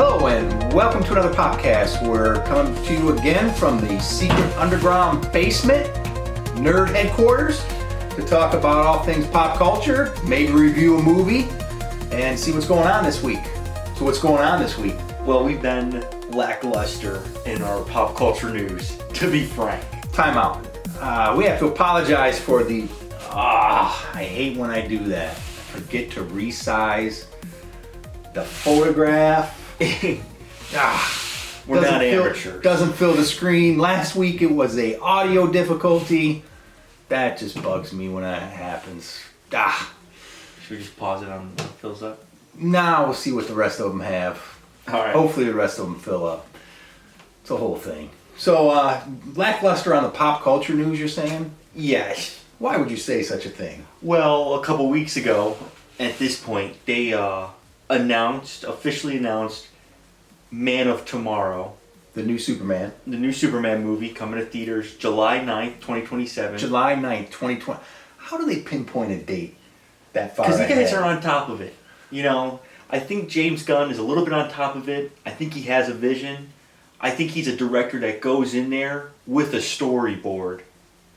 Hello and welcome to another Popcast. We're coming to you again from the secret underground basement, nerd headquarters, to talk about all things pop culture, maybe review a movie, and see what's going on this week. So what's going on this week? Well, we've been lackluster in our pop culture news, to be frank. Time out. We have to apologize for the... I hate when I do that. I forget to resize the photograph. We're not amateurs. Doesn't fill the screen. Last week it was a audio difficulty. That just bugs me when that happens. Should we just pause it on when it fills up? Now we'll see what the rest of them have. All right. Hopefully the rest of them fill up. It's a whole thing. So, lackluster on the pop culture news, you're saying? Yes. Why would you say such a thing? Well, a couple weeks ago, at this point, they officially announced Man of Tomorrow. The new Superman. The new Superman movie coming to theaters July 9th, 2027. July 9th, 2020. How do they pinpoint a date that far Because ahead? the guys are on top of it. You know, I think James Gunn is a little bit on top of it. I think he has a vision. I think he's a director that goes in there with a storyboard.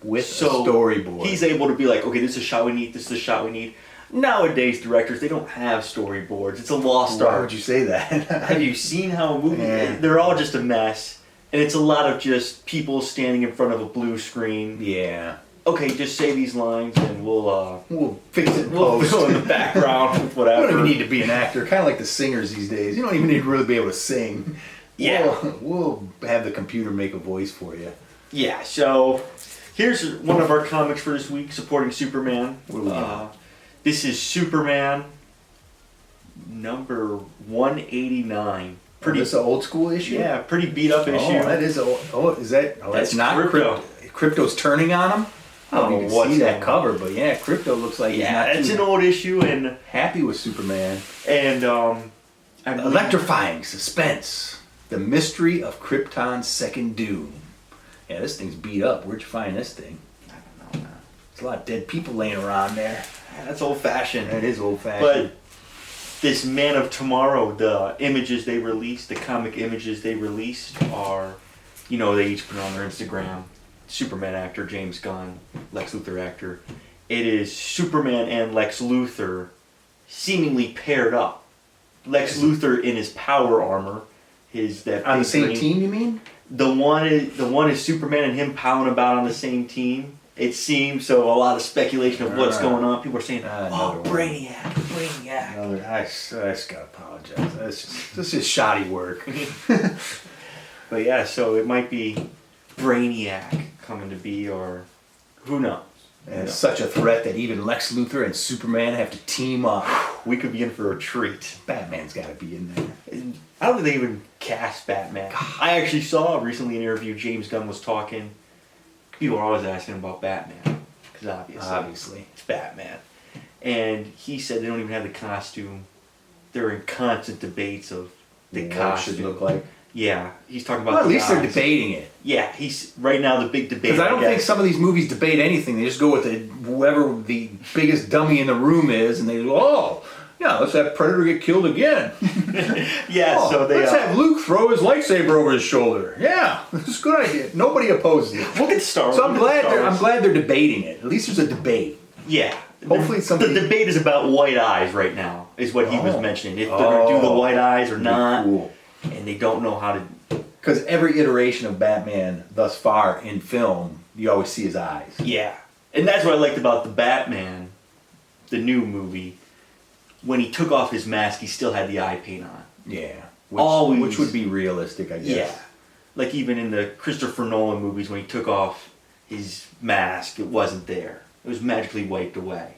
With a storyboard. He's able to be like, okay, this is a shot we need, this is a shot we need. Nowadays, directors, they don't have storyboards. It's a lost art. Why would you say that? Have you seen how a movie... Yeah. They're all just a mess. And it's a lot of just people standing in front of a blue screen. Yeah. Okay, just say these lines and we'll fix it in we'll post. fill in the background with whatever. You don't even need to be an actor. Kind of like the singers these days. You don't even need to really be able to sing. Yeah. We'll have the computer make a voice for you. Yeah, so here's one of our comics for this week supporting Superman. What do we got? This is Superman number 189. Pretty. Is this an old school issue? Yeah, pretty beat up issue. That is old. Oh, is that? Oh, that's not Crypto. Crypto's turning on him. I don't even see that on cover, but yeah, Crypto looks like he's not it's an old issue and happy with Superman. And electrifying suspense. The mystery of Krypton's second doom. Yeah, this thing's beat up. Where'd you find this thing? I don't know, man. There's a lot of dead people laying around there. Yeah, that's old fashioned. That is old fashioned. But this Man of Tomorrow, the images they released, the comic images they released are, they each put on their Instagram. Superman actor James Gunn, Lex Luthor actor. It is Superman and Lex Luthor seemingly paired up. Lex Luthor in his power armor, on the same team, you mean? The one is Superman and him pounding about on the same teim. It seems so. A lot of speculation of what's going on. People are saying, Brainiac. I just gotta apologize. This is shoddy work. But yeah, so it might be Brainiac coming to be, or who knows? And it's such a threat that even Lex Luthor and Superman have to team up. We could be in for a treat. Batman's got to be in there. I don't think they even cast Batman. I actually saw recently an interview. James Gunn was talking. People are always asking about Batman because obviously it's Batman, and he said they don't even have the costume. They're in constant debates of the costume. What it should look like. Yeah, he's talking about. Well, at least they're debating it. Yeah, he's right now the big debate. Because I don't think some of these movies debate anything. They just go with whoever the biggest dummy in the room is, and they go, "Oh, yeah, let's have Predator get killed again." Yeah, so they let's have Luke throw his lightsaber over his shoulder. Yeah, this is a good idea. Nobody opposes it. We'll get Star Wars. So I'm glad they're debating it. At least there's a debate. Yeah. Hopefully somebody... The debate is about white eyes right now, is what he was mentioning. If they're going to do the white eyes or not. Cool. And they don't know how to... Because every iteration of Batman thus far in film, you always see his eyes. Yeah. And that's what I liked about the Batman, the new movie. When he took off his mask, he still had the eye paint on. Yeah. Which would be realistic, I guess. Yeah. Like even in the Christopher Nolan movies, when he took off his mask, it wasn't there. It was magically wiped away.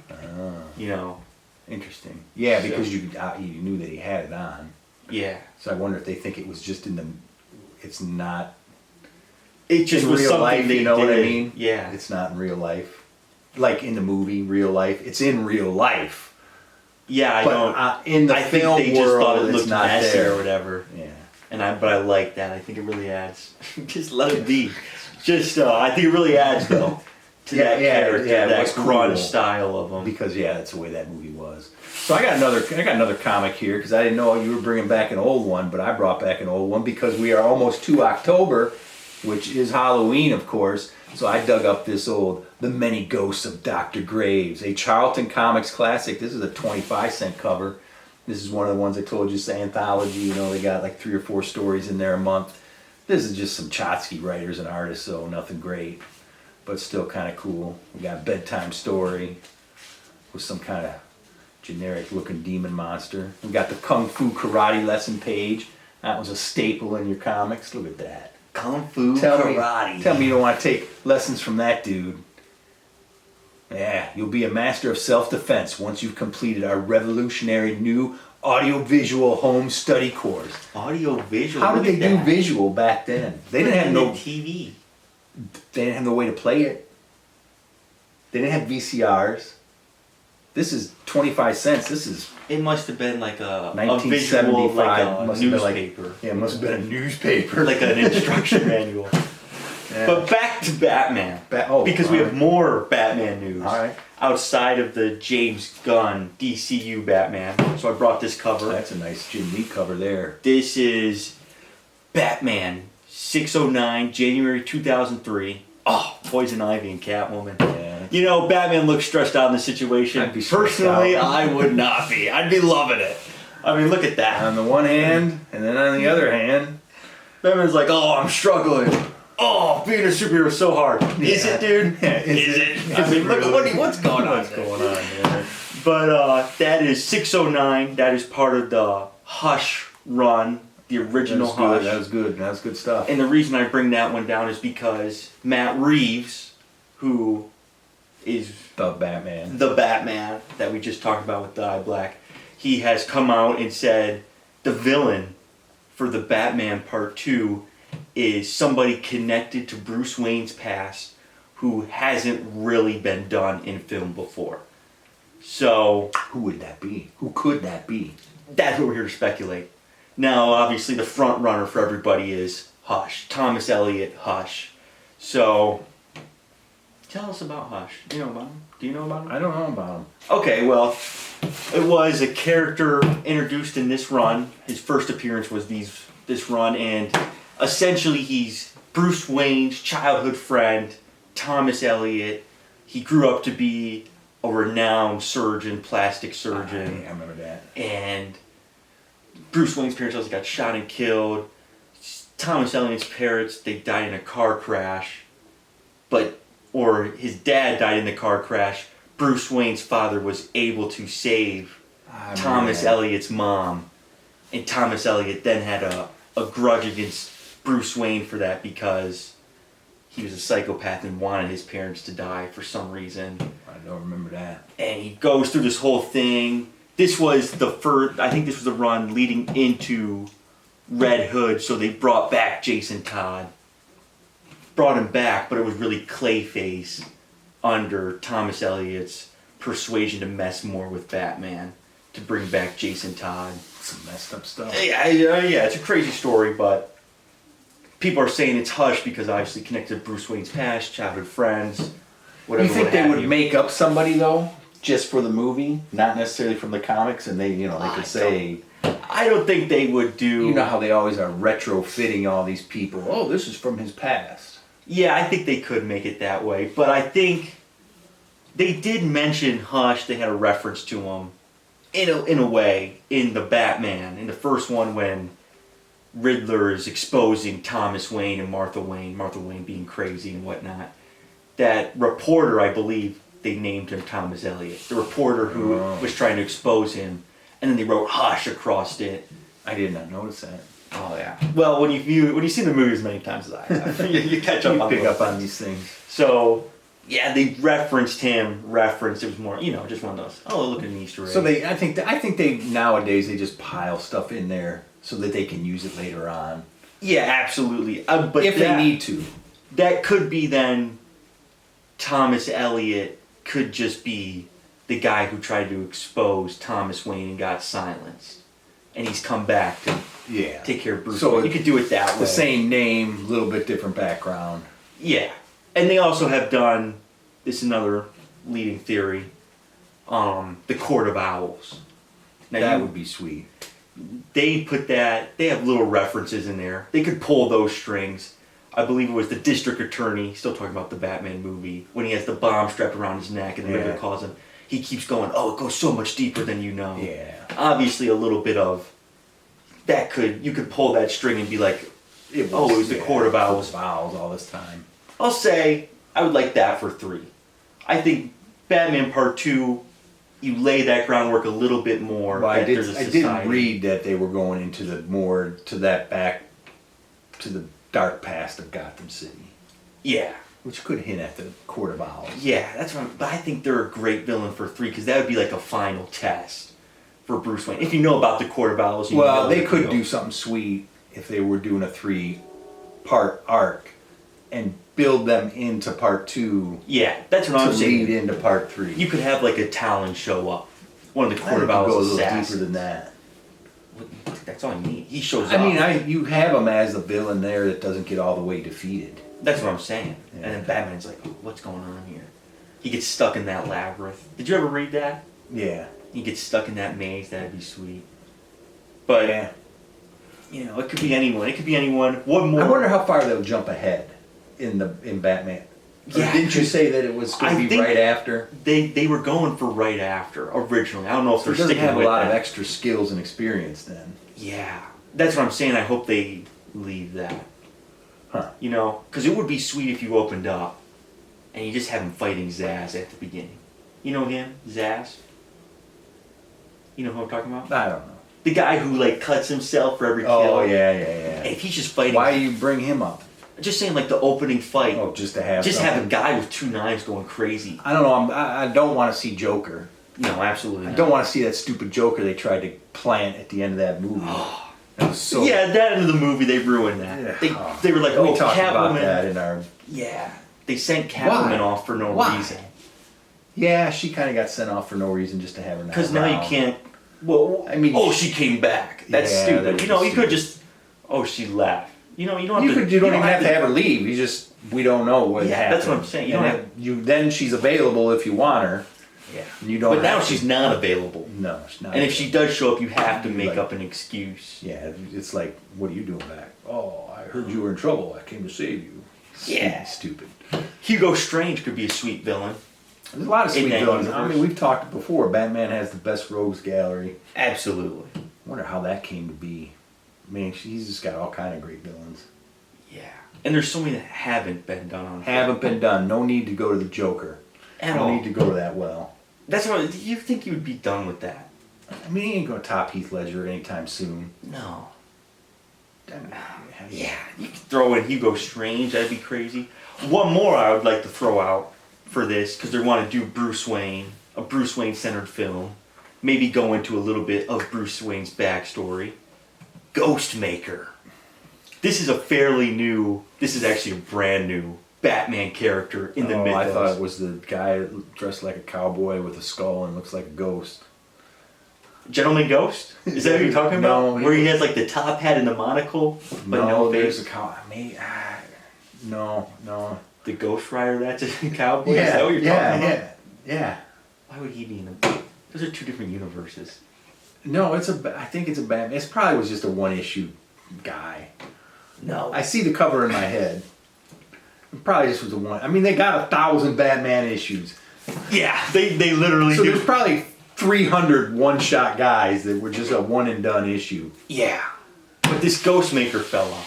Interesting. Yeah, because you knew that he had it on. Yeah. So I wonder if they think it was just it's not... It just was real something life, they you know did. what I mean? Yeah. It's not in real life. Like in the movie, real life. It's in real life. Yeah, but in the film think they just thought it world, looked not messy there. or whatever. Yeah. But I like that. I think it really adds. Just let it be. I think it really adds though to that character, that grunge cool. style of him. Because that's the way that movie was. So I got another comic here because I didn't know you were bringing back an old one, but I brought back an old one because we are almost to October, which is Halloween, of course. So I dug up this old The Many Ghosts of Dr. Graves, a Charlton Comics classic. This is a 25-cent cover. This is one of the ones I told you, it's an anthology. You know, they got like 3 or 4 stories in there a month. This is just some Chotsky writers and artists, so nothing great, but still kind of cool. We got a bedtime story with some kind of generic looking demon monster. We got the Kung Fu karate lesson page. That was a staple in your comics. Look at that. Kung Fu karate. Tell me you don't want to take lessons from that dude. Yeah, you'll be a master of self-defense once you've completed our revolutionary new audio-visual home study course. Audio-visual? How did they do visual back then? They didn't have no TV. They didn't have no way to play it. They didn't have VCRs. This is 25 cents. This is It must have been like a 1975. visual, like a Must have been newspaper. it must have been a newspaper. Like an instruction manual. Yeah. But back to Batman. Because we have more Batman news. All right. Outside of the James Gunn DCU Batman. So I brought this cover. That's a nice Jim Lee cover there. This is Batman 609, January 2003. Oh, Poison Ivy and Catwoman. Yeah. You know, Batman looks stressed out in the situation. I'd be stressed Personally, out. I would not be. I'd be loving it. I mean, look at that. On the one hand, and then on the other hand, Batman's like, oh, I'm struggling. Oh, being a superhero is so hard. Is it, dude? Yeah, is it? I mean, look at what's going on. What's going on there? But that is 609. That is part of the Hush run, the original Hush. That was good. That was good stuff. And the reason I bring that one down is because Matt Reeves, who is The Batman. the Batman that we just talked about with the eye black, he has come out and said the villain for the Batman Part 2 is somebody connected to Bruce Wayne's past who hasn't really been done in film before. So Who would that be? Who could that be? that's what we're here to speculate. Now, obviously, the front runner for everybody is Hush. Thomas Elliott, Hush. So, tell us about Hush. Do you know about him? Do you know about him? I don't know about him. Okay, well, it was a character introduced in this run. His first appearance was this run, and essentially he's Bruce Wayne's childhood friend, Thomas Elliott. He grew up to be a renowned surgeon, plastic surgeon. I remember that. And Bruce Wayne's parents also got shot and killed. Thomas Elliott's parents, they died in a car crash. Or his dad died in the car crash. Bruce Wayne's father was able to save Thomas Elliott's mom. And Thomas Elliott then had a grudge against Bruce Wayne for that because he was a psychopath and wanted his parents to die for some reason. I don't remember that. And he goes through this whole thing. This was the first, I think this was the run leading into Red Hood, so they brought back Jason Todd. Brought him back, but it was really Clayface under Thomas Elliott's persuasion to mess more with Batman to bring back Jason Todd. Some messed up stuff. Yeah, it's a crazy story, but people are saying it's Hush because obviously connected to Bruce Wayne's past, childhood friends, whatever. You think they would make up somebody though, just for the movie, not necessarily from the comics, and they could say. I don't think they would do. You know how they always are retrofitting all these people. Oh, this is from his past. Yeah, I think they could make it that way, but I think they did mention Hush. They had a reference to him in a way in the Batman, in the first one when Riddler is exposing Thomas Wayne and Martha Wayne being crazy and whatnot. That reporter, I believe, they named him Thomas Elliott. The reporter who was trying to expose him, and then they wrote Hush across it. I did not notice that. Oh yeah. Well, when you've seen the movie as many times as I have, you catch up. You pick up on these things. So yeah, they referenced him. It was more, just one of those. Oh, look at an Easter egg. So I think they nowadays they just pile stuff in there so that they can use it later on. Yeah, absolutely. But if they need to, that could be then. Thomas Elliott could just be the guy who tried to expose Thomas Wayne and got silenced, and he's come back to take care of Bruce Wayne. You could do it that way. The same name, little bit different background. Yeah, and they also have done this is another leading theory. The Court of Owls. Now That would be sweet. They put that. They have little references in there. They could pull those strings. I believe it was the district attorney, still talking about the Batman movie, when he has the bomb strapped around his neck and the Riddler calls him. He keeps going, oh, it goes so much deeper than you know. Yeah. Obviously, a little bit of that you could pull that string and be like, it was the Court of Owls. All this time. I'll say I would like that for 3. I think Batman Part 2, you lay that groundwork a little bit more. Well, I did read that they were going into the dark past of Gotham City. Yeah. Which could hint at the Court of Owls. Yeah, that's right. But I think they're a great villain for 3 because that would be like a final test for Bruce Wayne. If you know about the Court of Owls, they could do something sweet if they were doing a 3-part arc and build them into Part 2. Yeah, that's what I'm saying. To lead into Part 3. You could have like a Talon show up. One of the Court of Owls go a little assassins. deeper than that. That's all you need. He shows up. I mean, you have him as a villain there that doesn't get all the way defeated. That's what I'm saying. Yeah. And then Batman's like, oh, what's going on here? He gets stuck in that labyrinth. Did you ever read that? Yeah. He gets stuck in that maze. That'd be sweet. But, yeah. You know, it could be anyone. It could be anyone. What more? I wonder how far they'll jump ahead in Batman. Or didn't you say that it was going to be right after? They were going for right after originally. I don't know if they're sticking with that. Have a lot of extra skills and experience then. Yeah, that's what I'm saying. I hope they leave that. Huh? You know, because it would be sweet if you opened up and you just have him fighting Zsasz at the beginning. You know him, Zsasz. You know who I'm talking about? I don't know. The guy who like cuts himself for every kill. Oh yeah. And if he's just fighting. Why do you bring him up? Just saying, like the opening fight. Oh, just to have. Just have a guy with 2 knives going crazy. I don't know. I don't want to see Joker. No, absolutely not. I don't want to see that stupid Joker they tried to plant at the end of that movie. That was so. Yeah, that end of the movie they ruined that. Yeah. They were like, we oh, talked Catwoman. about that in our. Yeah, they sent Catwoman off for no reason. Yeah, she kind of got sent off for no reason just to have her. Because now you can't. Well, I mean, she came back. That's stupid. You know, you could just. Oh, she left. You know, you don't have to. You don't even have to have her leave. We don't know what happened. That's what I'm saying. Then she's available if you want her. Yeah. You don't. But now she's not available. No, she's not. And if she does show up, you have to make up an excuse. Yeah, it's like, what are you doing back? Oh, I heard you were in trouble. I came to save you. Yeah. Stupid. Hugo Strange could be a sweet villain. There's a lot of sweet villains. I mean, we've talked before. Batman has the best rogues gallery. Absolutely. I wonder how that came to be. I mean, he's just got all kind of great villains. Yeah. And there's so many that haven't been done. Haven't been done. No need to go to the Joker. No need to go to that well. That's what you think you would be done with that. I mean, he ain't going to top Heath Ledger anytime soon. No. Yeah. You could throw in Hugo Strange. That'd be crazy. One more I would like to throw out for this, because they want to do Bruce Wayne, a Bruce Wayne-centered film. Maybe go into a little bit of Bruce Wayne's backstory. Ghostmaker. This is actually a brand new Batman character in the mythos. I thought it was the guy dressed like a cowboy with a skull and looks like a ghost. Gentleman Ghost? Is that what you're talking about? No. Where he has like the top hat and the monocle, but no face? There's a cow. No. The Ghost Rider, that's a cowboy? Is that what you're talking about? Yeah. Why would he be in the... Those are 2 different universes. No, I think it's a Batman. It probably was just a one-issue guy. No. I see the cover in my head. It probably just was a one. I mean, they got 1,000 Batman issues. Yeah, they literally do. There's probably 300 one-shot guys that were just a one-and-done issue. Yeah. But this Ghostmaker fella,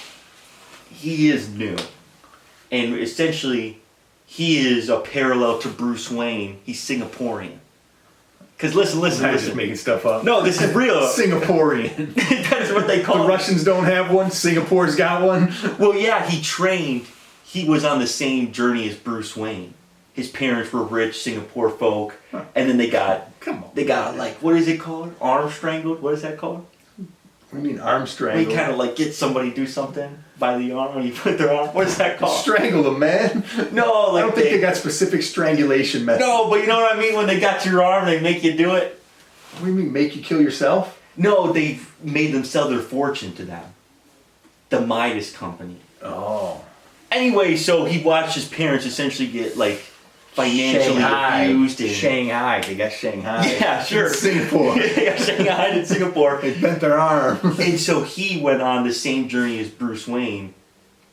he is new. And essentially, he is a parallel to Bruce Wayne. He's Singaporean. Because listen. I'm just making stuff up. No, this is real. Singaporean. That's what they call it. The Russians don't have one. Singapore's got one. Well, yeah, he trained. He was on the same journey as Bruce Wayne. His parents were rich Singapore folk, and then they got like, what is it called? Arm strangled? What is that called? What do you mean arm strangled? Where you kind of like get somebody to do something by the arm, and you put their arm. What is that called? Strangle them, man. No, like I don't think they got specific strangulation methods. No, but you know what I mean. When they got your arm, they make you do it. What do you mean, make you kill yourself? No, they made them sell their fortune to them. The Midas Company. Oh. Anyway, so he watched his parents essentially get like financially abused. And, Shanghai. They got Shanghai. Yeah, sure. Singapore. They got Shanghai and Singapore. They bent their arm. And so he went on the same journey as Bruce Wayne,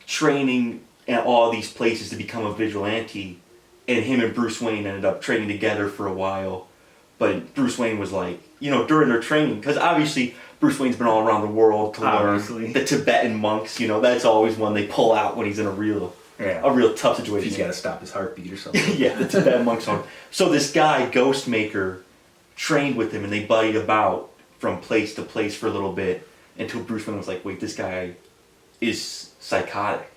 training at all these places to become a vigilante. And him and Bruce Wayne ended up training together for a while. But Bruce Wayne was like, during their training, because obviously Bruce Wayne's been all around the world to learn the Tibetan monks. That's always one they pull out when he's in a real tough situation. He's got to stop his heartbeat or something. Yeah, the Tibetan monks on. So this guy, Ghostmaker, trained with him, and they buddied about from place to place for a little bit until Bruce Wayne was like, wait, this guy is psychotic.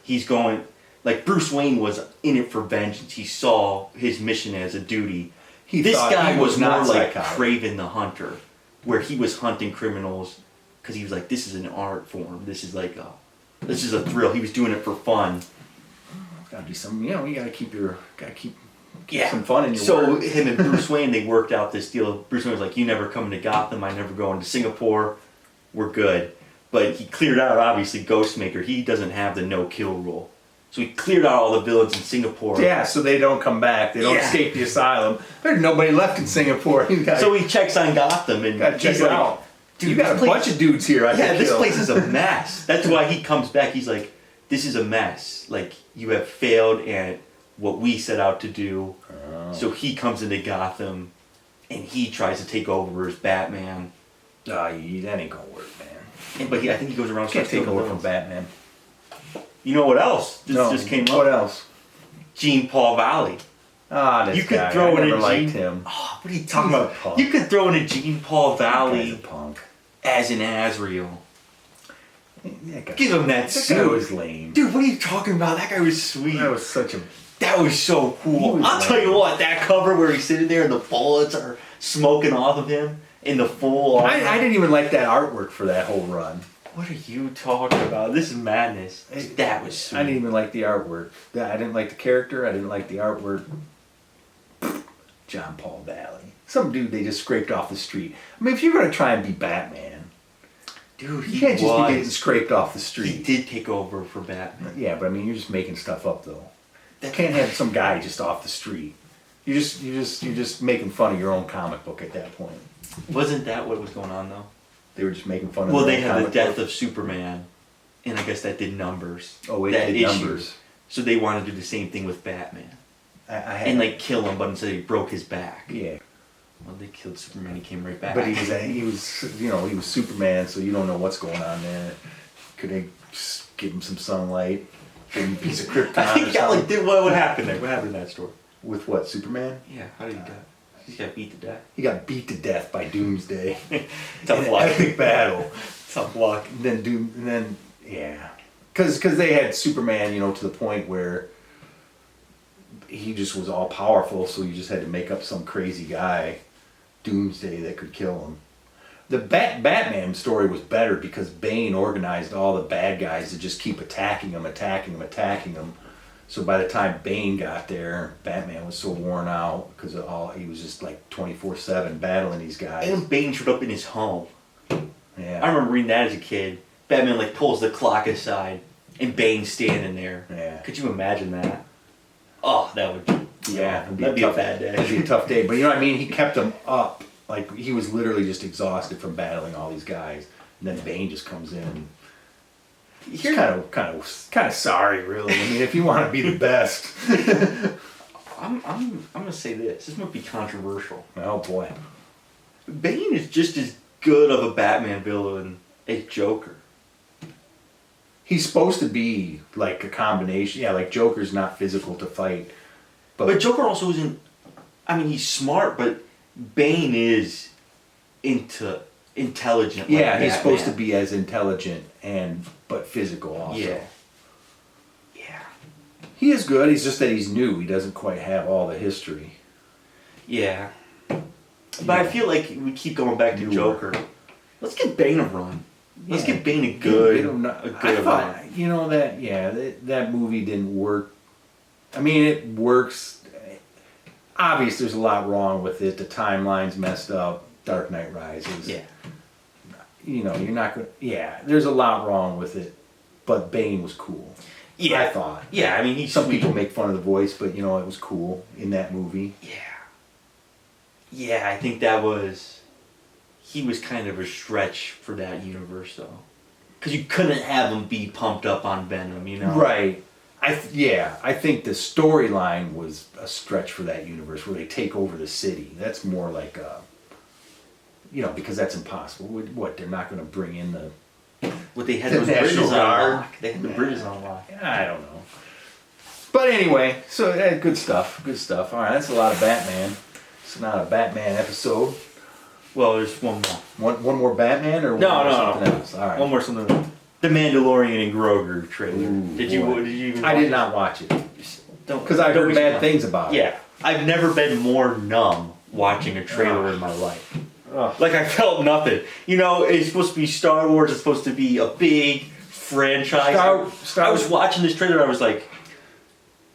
He's going... Like, Bruce Wayne was in it for vengeance. He saw his mission as a duty. This guy was more like Kraven the Hunter, where he was hunting criminals because he was like, this is an art form. This is a thrill. He was doing it for fun. Gotta do some, you gotta keep some fun in your so work. Him and Bruce Wayne, they worked out this deal. Bruce Wayne was like, you never come to Gotham. I never go into Singapore. We're good. But he cleared out, obviously, Ghostmaker. He doesn't have the no-kill rule. So he cleared out all the villains in Singapore. Yeah, so they don't come back. They don't escape the asylum. There's nobody left in Singapore. So he checks on Gotham and gotta check it out. Dude, you got a bunch of dudes here. This place is a mess. That's why he comes back. He's like, this is a mess. Like, you have failed at what we set out to do. Oh. So he comes into Gotham and he tries to take over as Batman. That ain't gonna work, man. But I think he goes around. Can't take over from Batman. You know what else? This just came up. What else? Jean Paul Valley. This you could guy. Throw I in never a liked him. Oh, what are you talking about? You could throw in a Jean Paul Valley punk. As an Azrael. Give him that suit. That guy was lame. Dude, what are you talking about? That guy was sweet. That was That was so cool. I'll tell you what, that cover where he's sitting there and the bullets are smoking off of him in the full armor. I didn't even like that artwork for that whole run. What are you talking about? This is madness. That was sweet. I didn't even like the artwork. I didn't like the character. I didn't like the artwork. John Paul Valley. Some dude they just scraped off the street. I mean, if you're going to try and be Batman, dude, you can't just be getting scraped off the street. He did take over for Batman. Yeah, but I mean, you're just making stuff up, though. You can't have some guy just off the street. You're just making fun of your own comic book at that point. Wasn't that what was going on, though? They were just making fun of. Well, they had the death of Superman, and I guess that did numbers. Oh, it did numbers. So they wanted to do the same thing with Batman, and kill him, but instead he broke his back. Yeah. Well, they killed Superman. He came right back. But he was Superman, so you don't know what's going on there. Could they just give him some sunlight? Give him a piece of Krypton? I think what happened there? What happened in that story? With what, Superman? Yeah. How did he die? He got beat to death. He got beat to death by Doomsday. Tough luck. Epic battle. Tough luck. Because they had Superman, to the point where he just was all powerful, so you just had to make up some crazy guy, Doomsday, that could kill him. The Batman story was better because Bane organized all the bad guys to just keep attacking him. So by the time Bane got there, Batman was so worn out because he was just like 24/7 battling these guys. And Bane showed up in his home. Yeah. I remember reading that as a kid. Batman pulls the clock aside and Bane's standing there. Yeah. Could you imagine that? Oh, that would that'd be a bad day. That'd be a tough day. But you know what I mean? He kept him up. Like he was literally just exhausted from battling all these guys. And then Bane just comes in. He's kind of sorry, really. I mean, if you want to be the best. I'm gonna say this. This might be controversial. Oh boy. Bane is just as good of a Batman villain as Joker. He's supposed to be like a combination. Yeah, like Joker's not physical to fight. But Joker also isn't. I mean, he's smart, but Bane is intelligent. Yeah, like he's supposed to be as intelligent but physical also. Yeah. He is good. He's just that he's new. He doesn't quite have all the history. Yeah. But I feel like we keep going back to Joker. Let's give Bane a run. Let's give Bane a good run. That movie didn't work. I mean, it works. Obviously, there's a lot wrong with it. The timeline's messed up. Dark Knight Rises. Yeah. You're not going to... Yeah, there's a lot wrong with it. But Bane was cool. Yeah. I thought. Yeah, I mean, he's Some sweet. people make fun of the voice, but you know, it was cool in that movie. Yeah. Yeah, I think he was kind of a stretch for that universe, though. Because you couldn't have him be pumped up on Venom, you know? Right. I think the storyline was a stretch for that universe where they take over the city. That's more like, because that's impossible. What, they're not going to bring in the... What they had The those National bridges on Guard. lock. They had the bridges on lock. I don't know. But anyway, so good stuff. Good stuff. All right, that's a lot of Batman. It's not a Batman episode. Well, there's one more. One more Batman or No, something else? All right. One more something. The Mandalorian and Grogu trailer. Ooh, Did boy. you even I watch did it? not watch it. Because I heard bad things about it. Yeah. I've never been more numb watching a trailer in my life. Ugh. Like, I felt nothing. You know, it's supposed to be Star Wars. It's supposed to be a big franchise. I was watching this trailer. I was like,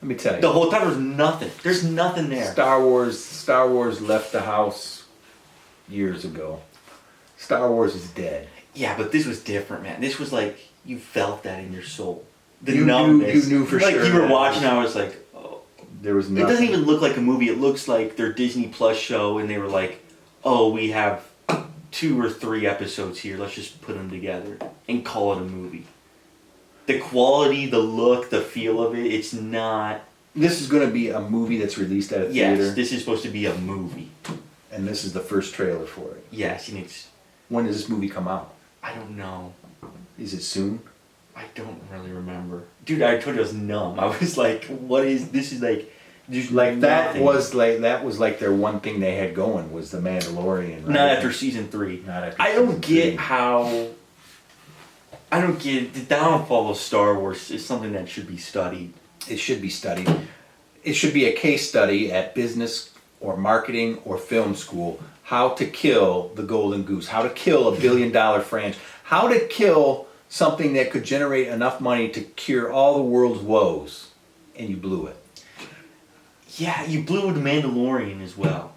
Let me tell you. the whole time there was nothing. There's nothing there. Star Wars left the house years ago. Star Wars is dead. Yeah, but this was different, man. This was like, you felt that in your soul. The You numbness. knew for like, sure you were that watching, I was like, oh. There was It nothing. doesn't even look like a movie. It looks like their Disney Plus show, and they were like, oh, we have 2 or 3 episodes here. Let's just put them together and call it a movie. The quality, the look, the feel of it, it's not... This is going to be a movie that's released at a theater. Yes, this is supposed to be a movie. And this is the first trailer for it. Yes, and it's... When does this movie come out? I don't know. Is it soon? I don't really remember. Dude, I told you I was numb. I was like, what is... This is like... There's Like that nothing. was like their one thing they had going was the Mandalorian. Right? Not after season 3. Not after. I don't season get 3. how... I don't get... The downfall of Star Wars is something that should be studied. It should be studied. It should be a case study at business or marketing or film school. How to kill the golden goose. How to kill $1 billion franchise. How to kill something that could generate enough money to cure all the world's woes. And you blew it. Yeah, you blew the Mandalorian as well.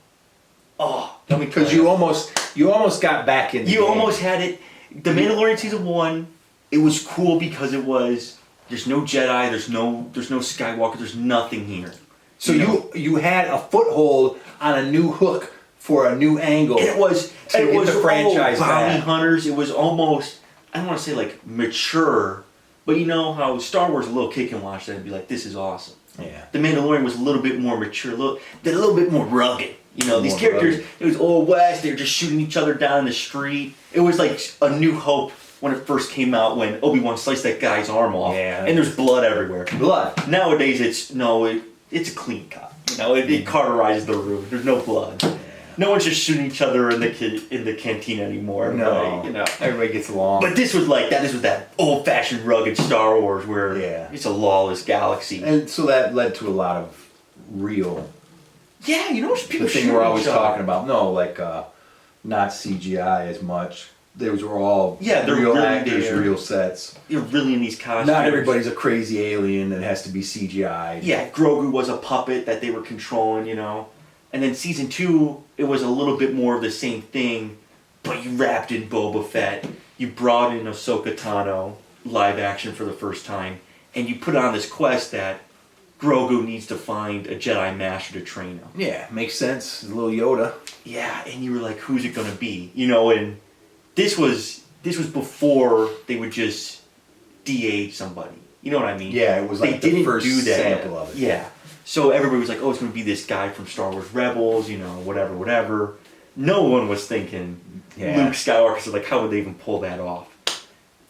Oh, let me tell Because you almost got back in the You game. almost had it. The Mandalorian season 1, it was cool because it was... There's no Jedi, there's no Skywalker, there's nothing here. So you had a foothold on a new hook for a new angle. And it was the franchise bounty back. hunters. It was almost, I don't want to say like mature, but you know how Star Wars, a little kid can watch that and be like, this is awesome. Yeah. The Mandalorian was a little bit more mature, a little bit more rugged. You know, these More characters, rugged. it was Old West, they were just shooting each other down in the street. It was like A New Hope when it first came out, when Obi-Wan sliced that guy's arm off. Yeah. And there's blood everywhere. Blood. Nowadays, it's a clean cut. You know, it cauterizes the room. There's no blood. No one's just shooting each other in the canteen anymore. No. Everybody gets along. But this was like that. This was that old-fashioned, rugged Star Wars where Yeah. it's a lawless galaxy. And so that led to a lot of real... Yeah, you know, people The thing shooting we're always each other. talking about. No, like not CGI as much. Those were all Yeah, they're real really actors, there. real sets. You're really in these costumes. Not everybody's a crazy alien that has to be CGI. Yeah, Grogu was a puppet that they were controlling, you know. And then season 2, it was a little bit more of the same thing, but you wrapped in Boba Fett. You brought in Ahsoka Tano, live action for the first time, and you put on this quest that Grogu needs to find a Jedi Master to train him. Yeah, makes sense. A little Yoda. Yeah, and you were like, who's it gonna be? You know, and this was before they would just de-age somebody. You know what I mean? Yeah, it was like they the didn't first do that sample yet. of it. Yeah. So everybody was like, oh, it's going to be this guy from Star Wars Rebels, you know, whatever. No one was thinking Yeah. Luke Skywalker. So like, how would they even pull that off?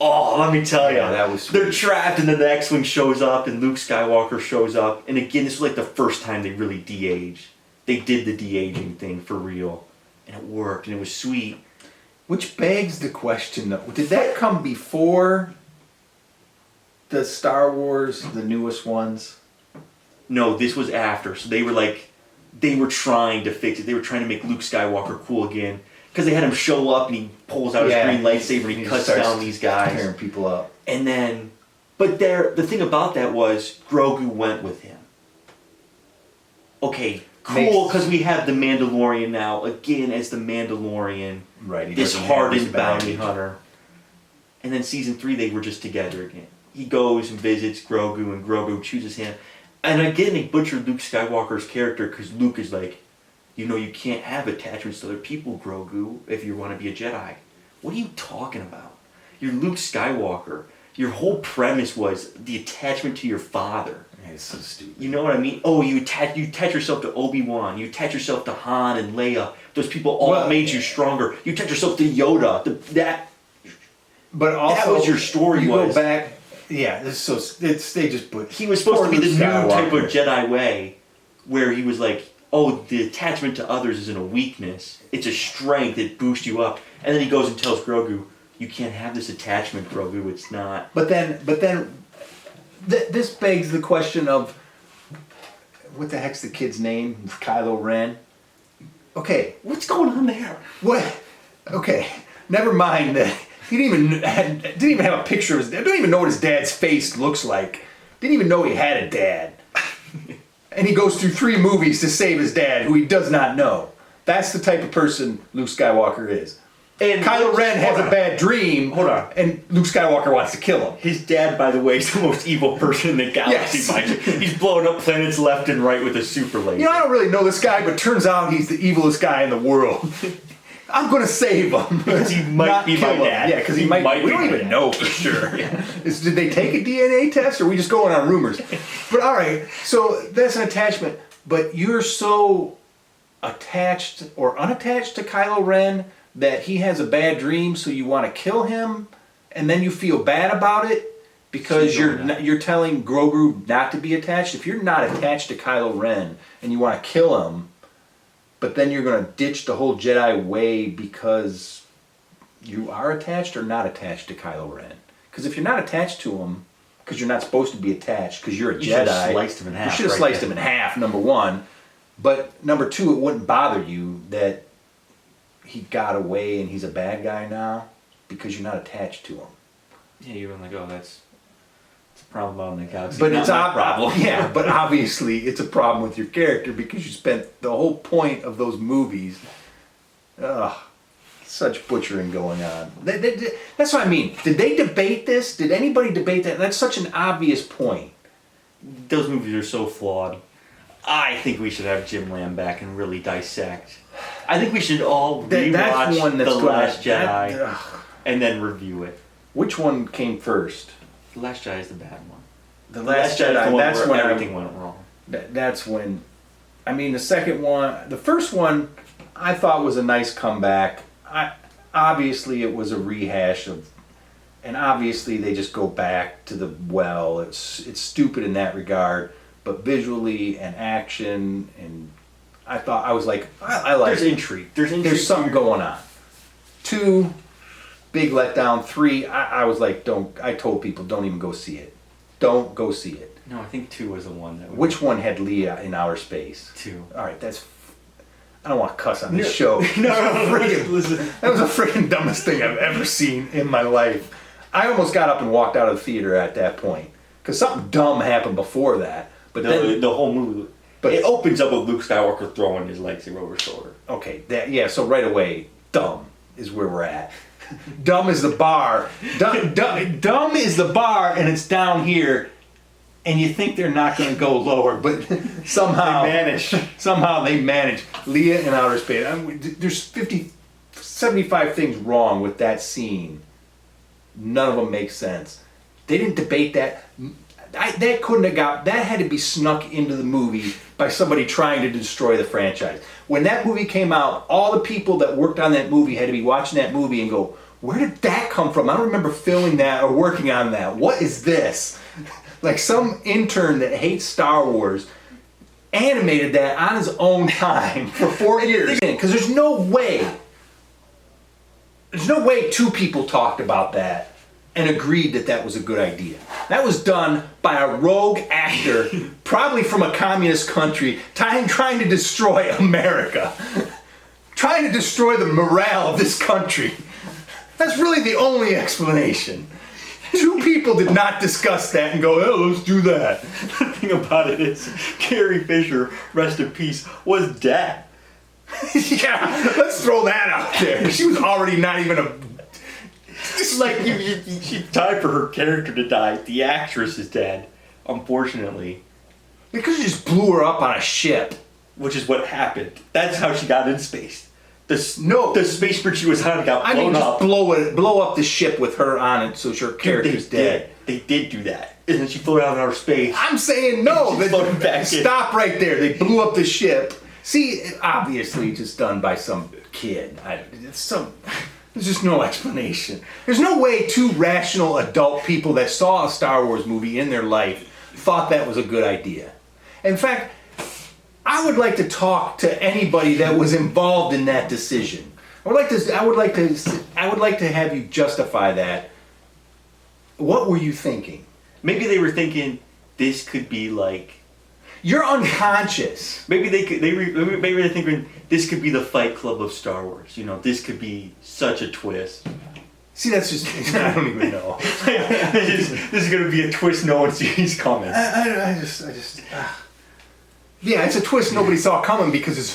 Oh, let me tell you. Yeah, that was sweet. They're trapped and then the X-Wing shows up and Luke Skywalker shows up. And again, this was like the first time they really de-aged. They did the de-aging thing for real. And it worked and it was sweet. Which begs the question, though. Did that come before the Star Wars, the newest ones? No, this was after. So they were trying to fix it. They were trying to make Luke Skywalker cool again. Because they had him show up and he pulls out his green lightsaber and he cuts starts down these guys. Tearing people up. And then, but the thing about that was Grogu went with him. Okay, cool, because we have the Mandalorian now, again as the Mandalorian. Right. He This doesn't have hardened his bounty baggage. hunter. And then season 3 they were just together again. he goes and visits Grogu, and Grogu chooses him. And again, they butchered Luke Skywalker's character because Luke is like, you know, you can't have attachments to other people, Grogu, if you want to be a Jedi. What are you talking about? You're Luke Skywalker. Your whole premise was the attachment to your father. It's so stupid. You know what I mean? Oh, you attach yourself to Obi-Wan. You attach yourself to Han and Leia. Those people all made you stronger. You attach yourself to Yoda. But also, that was your story. Go back. Yeah, they just put. He was supposed to be the new type of Jedi way, where he was like, oh, the attachment to others isn't a weakness. It's a strength. It boosts you up. And then he goes and tells Grogu, you can't have this attachment, Grogu. It's not. But then, this begs the question of, what the heck's the kid's name? Kylo Ren. Okay, what's going on there? What? Okay, never mind that. He didn't even have a picture of his dad. Don't even know what his dad's face looks like. Didn't even know he had a dad. And he goes through 3 movies to save his dad, who he does not know. That's the type of person Luke Skywalker is. And Kylo Ren has a bad dream. Hold on. And Luke Skywalker wants to kill him. His dad, by the way, is the most evil person in the galaxy. Yes. He's blowing up planets left and right with a super laser. You know, I don't really know this guy, but turns out he's the evilest guy in the world. I'm going to save him. Because he might be my dad. Yeah, because he might. We don't even know for sure. Yeah. Did they take a DNA test, or are we just going on rumors? But all right, so that's an attachment. But you're so attached or unattached to Kylo Ren that he has a bad dream, so you want to kill him, and then you feel bad about it because you're telling Grogu not to be attached. If you're not attached to Kylo Ren and you want to kill him, but then you're going to ditch the whole Jedi way because you are attached or not attached to Kylo Ren. Because if you're not attached to him, because you're not supposed to be attached, because you're a Jedi, you should have sliced him in half. You should have sliced him in half, number one. But number two, it wouldn't bother you that he got away and he's a bad guy now because you're not attached to him. Yeah, you're like, oh, that's a problem out in the galaxy. But it's not a problem. Yeah, but obviously it's a problem with your character because you spent the whole point of those movies. Such butchering going on. That's what I mean. Did they debate this? Did anybody debate that? That's such an obvious point. Those movies are so flawed. I think we should have Jim Lamb back and really dissect. I think we should all rewatch The Last Jedi and then review it. Which one came first? The Last Jedi is the bad one. The Last Jedi, that's when everything went wrong. That's when, I mean, the first one, I thought was a nice comeback. Obviously it was a rehash of, and obviously they just go back to the well. It's stupid in that regard, but visually and action, and I was like, I like. There's intrigue. There's something going on. 2, big letdown. 3, I was like, I told people, don't even go see it. Don't go see it. No, I think 2 was the one that. Which one had Leia in outer space? 2. All right, I don't want to cuss on this show. Listen. That was the freaking dumbest thing I've ever seen in my life. I almost got up and walked out of the theater at that point because something dumb happened before that. But then the whole movie. But it opens up with Luke Skywalker throwing his lightsaber over his shoulder. Okay, so right away, dumb is where we're at. Dumb is the bar. Dumb is the bar, and it's down here, and you think they're not going to go lower, but somehow they manage. Leia in outer space. There's 75 things wrong with that scene. None of them make sense. They didn't debate that. That had to be snuck into the movie by somebody trying to destroy the franchise. When that movie came out, all the people that worked on that movie had to be watching that movie and go, where did that come from? I don't remember filming that or working on that. What is this? Like some intern that hates Star Wars animated that on his own time for 4 years. Because there's no way 2 people talked about that and agreed that was a good idea. That was done by a rogue actor, probably from a communist country, trying to destroy America. Trying to destroy the morale of this country. That's really the only explanation. 2 people did not discuss that and go, oh, let's do that. The thing about it is, Carrie Fisher, rest in peace, was dead. Yeah, let's throw that out there. She was already not even Like, she time for her character to die. The actress is dead, unfortunately. Because you just blew her up on a ship. Which is what happened. That's how she got in space. The spaceship she was on got blown up. Blow up the ship with her on it so her character's dead. They did do that. And then she flew out in outer space. I'm saying no. Stop right there. They blew up the ship. See, obviously just done by some kid. There's just no explanation. There's no way two rational adult people that saw a Star Wars movie in their life thought that was a good idea. In fact, I would like to talk to anybody that was involved in that decision. I would like to have you justify that. What were you thinking? Maybe they were thinking this could be like. You're unconscious. Maybe they're thinking this could be the Fight Club of Star Wars. You know, this could be such a twist. See, that's just I don't even know. this is gonna be a twist no one sees coming. Yeah, it's a twist nobody saw coming because it's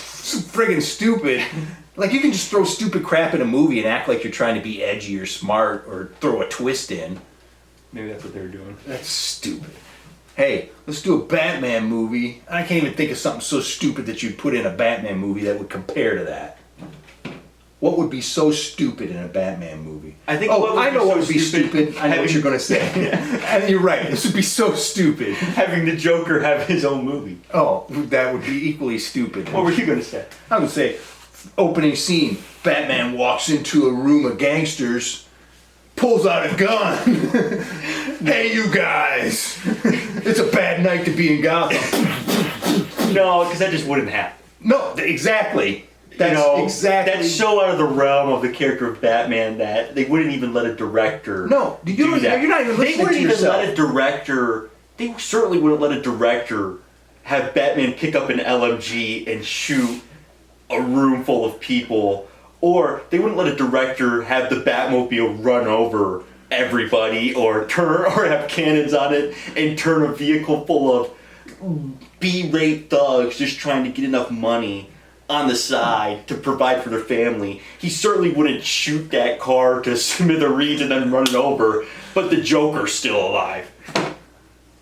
friggin' stupid. Like, you can just throw stupid crap in a movie and act like you're trying to be edgy or smart or throw a twist in. Maybe that's what they were doing. That's stupid. Hey, let's do a Batman movie. I can't even think of something so stupid that you'd put in a Batman movie that would compare to that. What would be so stupid in a Batman movie? I know what would be stupid. I know what you're going to say. And you're right. This would be so stupid. Having the Joker have his own movie. Oh, that would be equally stupid. What were you going to say? I would say, opening scene, Batman walks into a room of gangsters, pulls out a gun. Hey, you guys. It's a bad night to be in Gotham. No, because that just wouldn't happen. No, exactly. That's so out of the realm of the character of Batman that they wouldn't even let a director do that. You're not even listening to yourself. They certainly wouldn't let a director have Batman pick up an LMG and shoot a room full of people. Or they wouldn't let a director have the Batmobile run over everybody or have cannons on it and turn a vehicle full of B-rate thugs just trying to get enough money on the side to provide for their family. He certainly wouldn't shoot that car to smithereens and then run it over, but the Joker's still alive.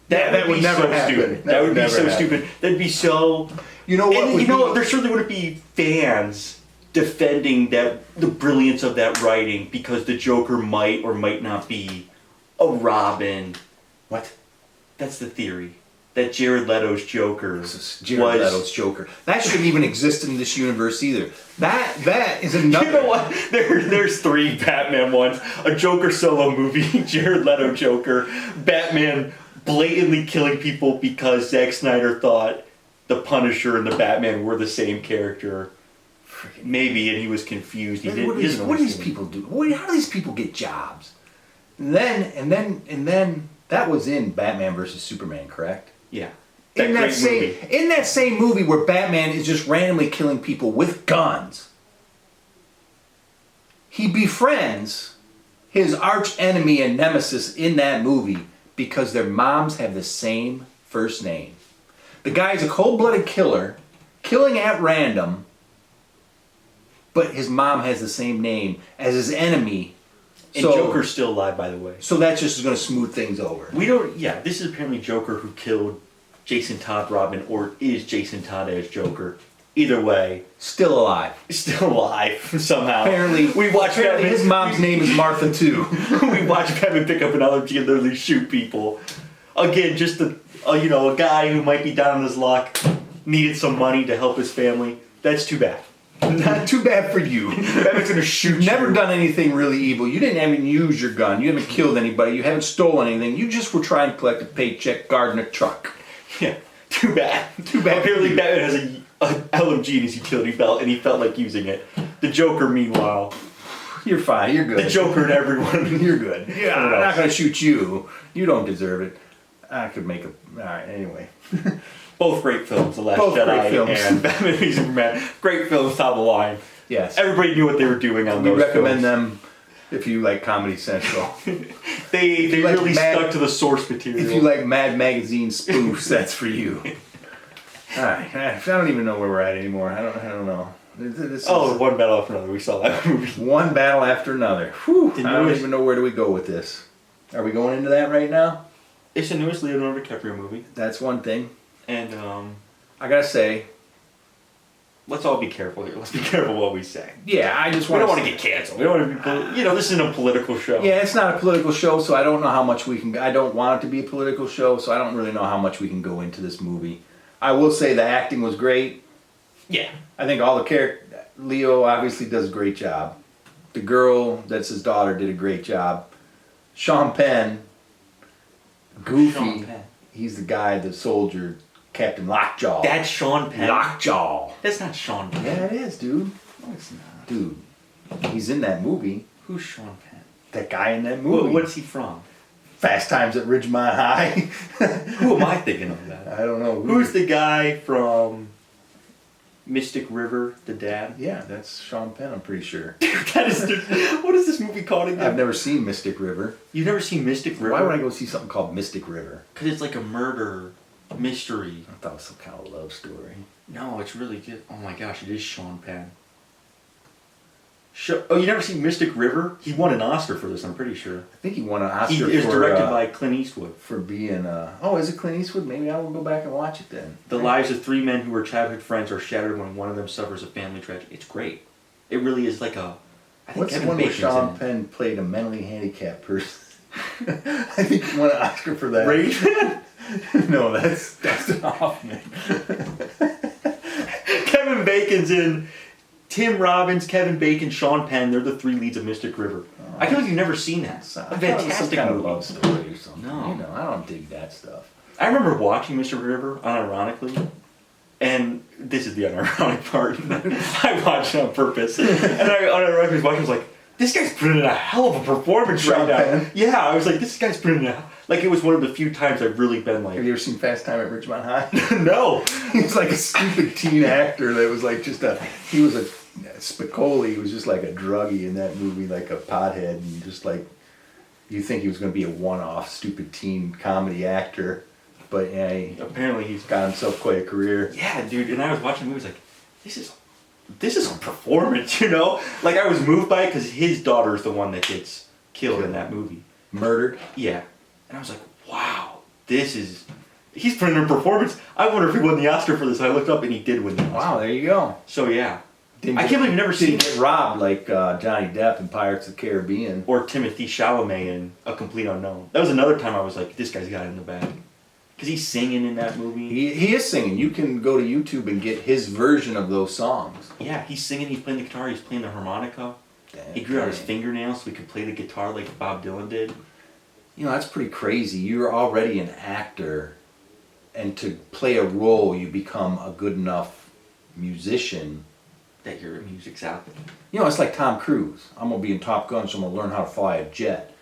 That would never happen. That would be so stupid. That'd be so... there certainly wouldn't be fans defending the brilliance of that writing because the Joker might or might not be a Robin. What? That's the theory. That Jared Leto's Joker Leto's Joker. That shouldn't even exist in this universe either. That is another... You know what? There's 3 Batman ones. A Joker solo movie, Jared Leto Joker, Batman blatantly killing people because Zack Snyder thought the Punisher and the Batman were the same character. Maybe, and he was confused. What do these people do? How do these people get jobs? And then that was in Batman vs. Superman, correct? Yeah. In that same movie where Batman is just randomly killing people with guns, he befriends his arch enemy and nemesis in that movie because their moms have the same first name. The guy's a cold-blooded killer, killing at random, but his mom has the same name as his enemy. And Joker's still alive, by the way. So that just is going to smooth things over. This is apparently Joker who killed Jason Todd Robin, or is Jason Todd as Joker. Either way. Still alive. Still alive, somehow. Apparently his mom's name is Martha, too. We watch Batman pick up an LMG and literally shoot people. Again, just a guy who might be down on his luck, needed some money to help his family. That's too bad. Not too bad for you. Batman's gonna shoot you. Never done anything really evil. You didn't even use your gun. You haven't killed anybody. You haven't stolen anything. You just were trying to collect a paycheck guarding a truck. Yeah. Too bad. Apparently Batman has an LMG in his utility belt and he felt like using it. The Joker, meanwhile... You're fine. You're good. The Joker and everyone. You're good. Yeah, I'm not going to shoot you. You don't deserve it. I could make a... Alright, anyway. Both great films, The Last Jedi and Batman v Superman. Great films, top of the line. Yes. Everybody knew what they were doing on those films. We recommend them if you like Comedy Central. they really stuck to the source material. If you like Mad Magazine spoofs, that's for you. I don't even know where we're at anymore. I don't know. One battle after another. We saw that movie. One battle after another. Whew, I don't even know where do we go with this. Are we going into that right now? It's the newest Leonardo DiCaprio movie. That's one thing. And I gotta say, let's all be careful here. Let's be careful what we say. Yeah, I just want. We don't want to get canceled. We don't want to be. This isn't a political show. Yeah, it's not a political show, so I don't know how much we can. I don't want it to be a political show, so I don't really know how much we can go into this movie. I will say the acting was great. Yeah, I think all the characters. Leo obviously does a great job. The girl that's his daughter did a great job. Sean Penn, Goofy. Sean Penn. He's the guy, the soldier, Captain Lockjaw. That's Sean Penn. Lockjaw. That's not Sean Penn. Yeah, it is, dude. No, it's not. Dude, he's in that movie. Who's Sean Penn? That guy in that movie. What's he from? Fast Times at Ridgemont High. Who am I thinking of that? I don't know. Who's the guy from Mystic River, the dad? Yeah, that's Sean Penn, I'm pretty sure. What is this movie called again? I've never seen Mystic River. You've never seen Mystic River? Why would I go see something called Mystic River? Because it's like a murder mystery. I thought it was some kind of love story. No, it's really good. Oh my gosh, it is Sean Penn. Oh, you never seen Mystic River? He won an Oscar for this, I'm pretty sure. I think he won an Oscar It was directed by Clint Eastwood. For being, is it Clint Eastwood? Maybe I will go back and watch it then. The lives of three men who were childhood friends are shattered when one of them suffers a family tragedy. It's great. It really is like a... I think What's Kevin the one where Bacon's Sean Penn played a mentally handicapped person? I think he won an Oscar for that. Right? No, that's Dustin Hoffman. Kevin Bacon's in... Tim Robbins, Kevin Bacon, Sean Penn, they're the three leads of Mystic River. I feel like you've never seen that. A fantastic kind movie. of love story or something. No. I don't dig that stuff. I remember watching Mystic River, unironically, and this is the unironic part. I watched it on purpose. And I unironically was watching, I was like, this guy's putting in a hell of a performance right now. Penn? Yeah, I was like, this guy's putting in a... Like, it was one of the few times I've really been like... Have you ever seen Fast Time at Ridgemont High? No. He was like a stupid teen actor that was like he was a Spicoli. He was just like a druggie in that movie, like a pothead, and just like, you think he was going to be a one-off stupid teen comedy actor, but yeah, apparently he's got himself quite a career. Yeah, dude, and I was watching the movie, like, this is a performance, Like, I was moved by it because his daughter is the one that gets killed in that movie. Murdered? Yeah. And I was like, wow, he's putting in a performance. I wonder if he won the Oscar for this. I looked up and he did win the Oscar. Wow, there you go. So yeah. I can't believe you've never seen get robbed like Johnny Depp in Pirates of the Caribbean. Or Timothy Chalamet in A Complete Unknown. That was another time I was like, this guy's got it in the bag. Because he's singing in that movie. He is singing. You can go to YouTube and get his version of those songs. Yeah, he's singing, he's playing the guitar, he's playing the harmonica. He grew out his fingernails so he could play the guitar like Bob Dylan did. That's pretty crazy. You're already an actor, and to play a role, you become a good enough musician. That your music's out there. It's like Tom Cruise. I'm going to be in Top Gun, so I'm going to learn how to fly a jet.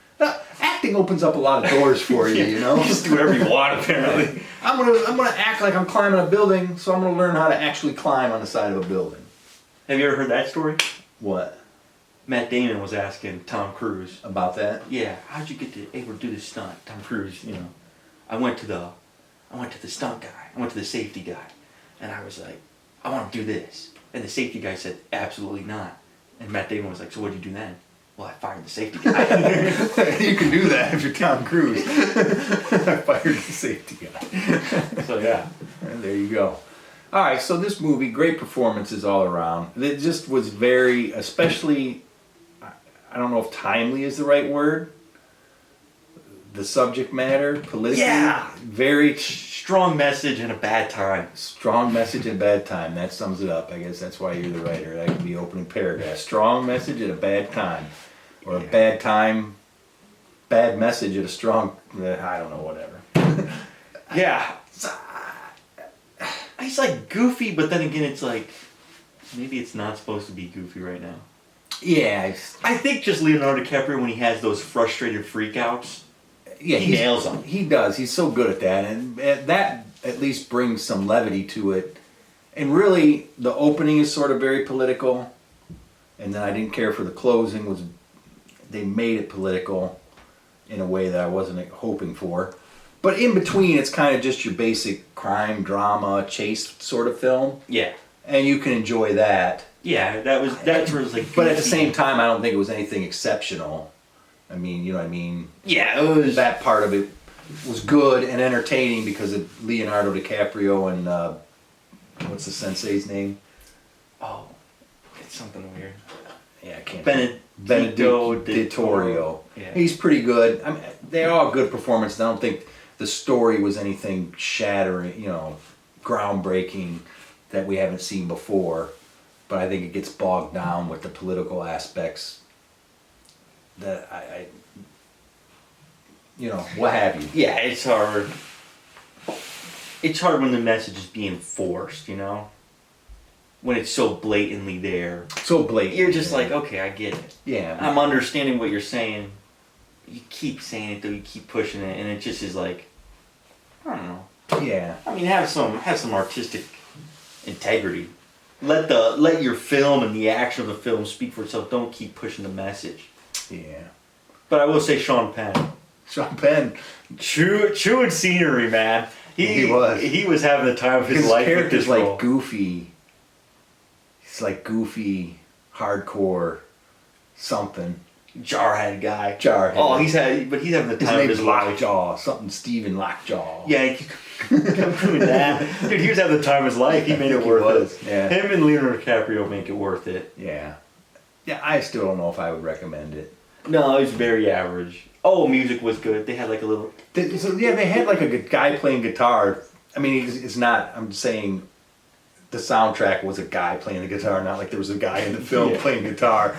Acting opens up a lot of doors for you, You just do whatever you want, apparently. I'm gonna act like I'm climbing a building, so I'm going to learn how to actually climb on the side of a building. Have you ever heard that story? What? Matt Damon was asking Tom Cruise. About that? Yeah, how'd you get able to do this stunt? Tom Cruise, I went to the stunt guy. I went to the safety guy. And I was like, I want to do this. And the safety guy said, absolutely not. And Matt Damon was like, so what'd you do then? Well, I fired the safety guy. You can do that if you're Tom Cruise. I fired the safety guy. So yeah. And there you go. All right, so this movie, great performances all around. It just was very, especially, I don't know if timely is the right word. The subject matter, politically. Yeah. Very strong message and a bad time. Strong message and bad time. That sums it up. I guess that's why you're the writer. That could be opening paragraph. Strong message at a bad time. Or a bad time, bad message at a strong, I don't know, whatever. Yeah. It's like goofy, but then again it's like, maybe it's not supposed to be goofy right now. Yeah. I think just Leonardo DiCaprio, when he has those frustrated freakouts, he nails them. He does. He's so good at that. And that at least brings some levity to it. And really, the opening is sort of very political. And then I didn't care for the closing. They made it political in a way that I wasn't hoping for. But in between, it's kind of just your basic crime, drama, chase sort of film. Yeah. And you can enjoy that. Yeah, that's where it's like... But at the same time, I don't think it was anything exceptional. I mean, you know what I mean? Yeah, it was... That part of it was good and entertaining because of Leonardo DiCaprio and... what's the sensei's name? Oh, it's something weird. Yeah, I can't... Benedicto Del Toro. Yeah. He's pretty good. I mean, they're all good performances. I don't think the story was anything shattering, you know, groundbreaking that we haven't seen before. But I think it gets bogged down with the political aspects that I you know, what have you. Yeah, it's hard. It's hard when the message is being forced, you know? When it's so blatantly there. So blatant. You're just like, okay, I get it. Yeah. I'm understanding what you're saying. You keep saying it though, you keep pushing it, and it just is like, I don't know. Yeah. I mean, have some artistic integrity. Let your film and the action of the film speak for itself. Don't keep pushing the message. Yeah. But I will say Sean Penn. Sean Penn. Chewing scenery, man. He was having the time of his life with this like role. goofy. He's like goofy, hardcore, something. Jarhead guy. Jarhead. Oh, he's having the time of his life. Lockjaw, something Steven Lockjaw. Yeah, he kept doing that. Dude, he was having the time of his life. He made it worth it. Yeah. Him and Leonardo DiCaprio make it worth it. Yeah. Yeah, I still don't know if I would recommend it. No, it was very average. Oh, music was good. They had like a little... They had like a guy playing guitar. I mean, it's not, I'm saying the soundtrack was a guy playing the guitar, not like there was a guy in the film playing guitar.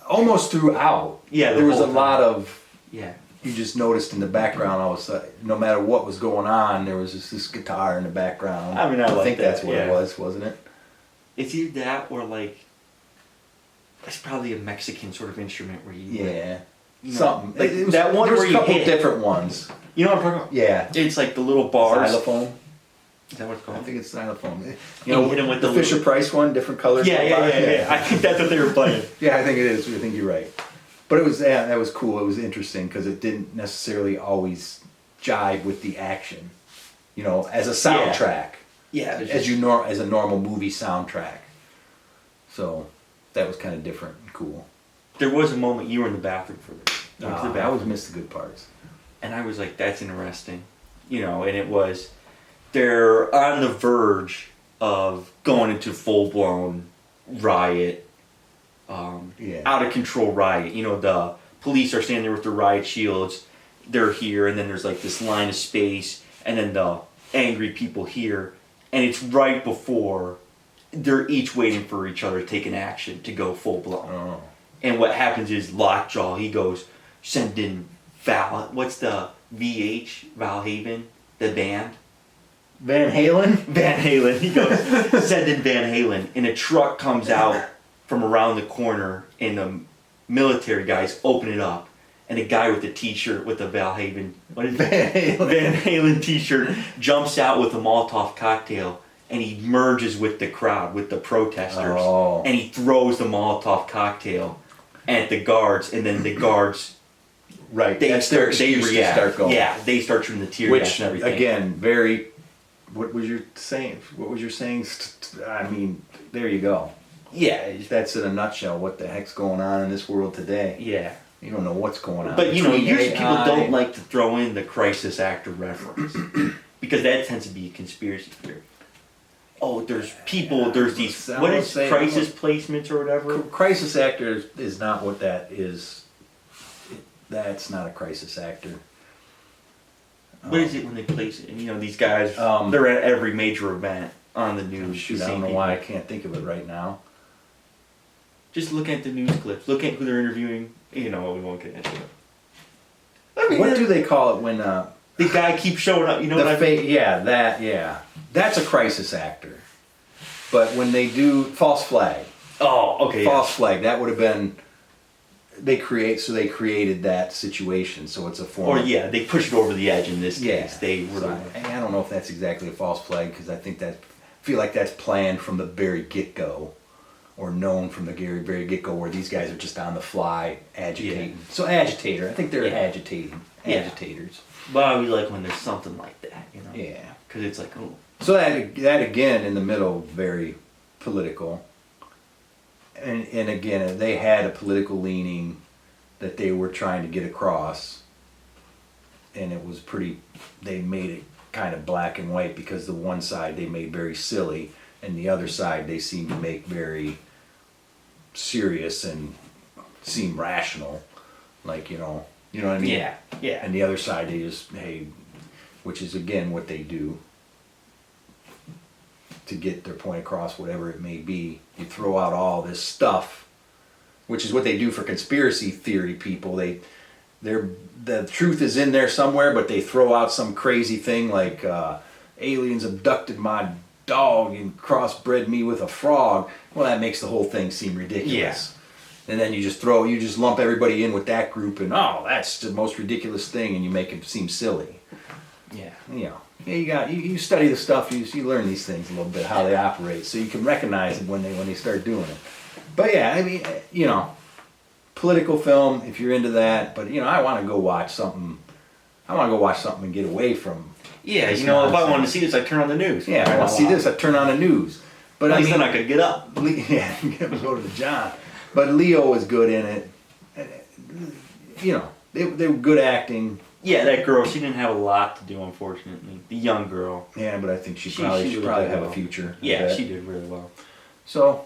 Almost throughout. Yeah, there was a lot of... Yeah. You just noticed in the background, all of a sudden, no matter what was going on, there was just this guitar in the background. I mean, I think that's what it was, wasn't it? It's either that or like... It's probably a Mexican sort of instrument where you... Yeah. You know, something. Like that one there was where a you couple hit. different ones. You know what I'm talking about? Yeah. It's like the little bars. Xylophone. Is that what it's called? I think it's xylophone. You know, hit him with the Fisher Price one, different colors. Yeah. I think that's what they were playing. Yeah, I think it is. I think you're right. But it was that was cool. It was interesting because it didn't necessarily always jive with the action. You know, as a soundtrack. Yeah. As a normal movie soundtrack. So that was kind of different and cool. There was a moment you were in the bathroom for this. I always miss the good parts. And I was like, that's interesting. You know, and it was, they're on the verge of going into full-blown riot, out of control riot. You know, the police are standing there with their riot shields. They're here, and then there's like this line of space, and then the angry people here. And it's right before they're each waiting for each other to take an action to go full-blown. Oh. And what happens is Lockjaw, he goes, send in what's the VH, Valhaven, the band? Van Halen? Van Halen. He goes, send in Van Halen. And a truck comes out from around the corner, and the military guys open it up. And a guy with a t-shirt with a Valhaven, Van Halen t-shirt jumps out with a Molotov cocktail. And he merges with the crowd, with the protesters. Oh. And he throws the Molotov cocktail at the guards, and then the guards, right? they react. start going. Yeah, they start shooting the tear gas and everything. Again, very. What was your saying? I mean, there you go. Yeah, that's in a nutshell. What the heck's going on in this world today? Yeah, you don't know what's going on. But you know, usually people don't like to throw in the crisis actor reference because that tends to be a conspiracy theory. Oh, there's these, what is crisis placements or whatever? Crisis actor is not what that is. That's not a crisis actor. What is it when they place it? And, you know, these guys, they're at every major event on the news. Shoot, I don't know why I can't think of it right now. Just look at the news clips. Look at who they're interviewing. You know, we won't get into it. I mean, what do they call it when... the guy keeps showing up, you know what I mean? Yeah. That's a crisis actor. But when they do false flag. Oh, okay. False flag, that would have been they created that situation, so it's a form. Or they push it over the edge in this case. They were. So I don't know if that's exactly a false flag because I feel like that's planned from the very get-go, or known from the very get-go, where these guys are just on the fly agitating. So agitator, I think they're agitating. agitators. But I always like when there's something like that, you know? Yeah. Because it's like, oh. So that again in the middle, very political. And again, they had a political leaning that they were trying to get across. And it was they made it kind of black and white, because the one side they made very silly, and the other side they seemed to make very serious and seem rational. Like, you know what I mean? Yeah, yeah. And the other side, they just, which is again what they do to get their point across, whatever it may be. You throw out all this stuff, which is what they do for conspiracy theory people. The truth is in there somewhere, but they throw out some crazy thing like aliens abducted my dog and crossbred me with a frog. Well, that makes the whole thing seem ridiculous. Yeah. And then you just lump everybody in with that group, and that's the most ridiculous thing, and you make it seem silly. Yeah. You know, you study the stuff, you learn these things a little bit, how they operate, so you can recognize it when they start doing it. But yeah, I mean, you know, political film, if you're into that. But you know, I want to go watch something and get away from. Yeah, you know, if I wanted to see this, I'd turn on the news. Yeah, I want to see this, I'd turn on the news. But at least they're not going to get up. Yeah, go to the John. But Leo was good in it. You know, they were good acting. Yeah, that girl, she didn't have a lot to do, unfortunately. The young girl. Yeah, but I think she probably have a future. Yeah, she did really well. So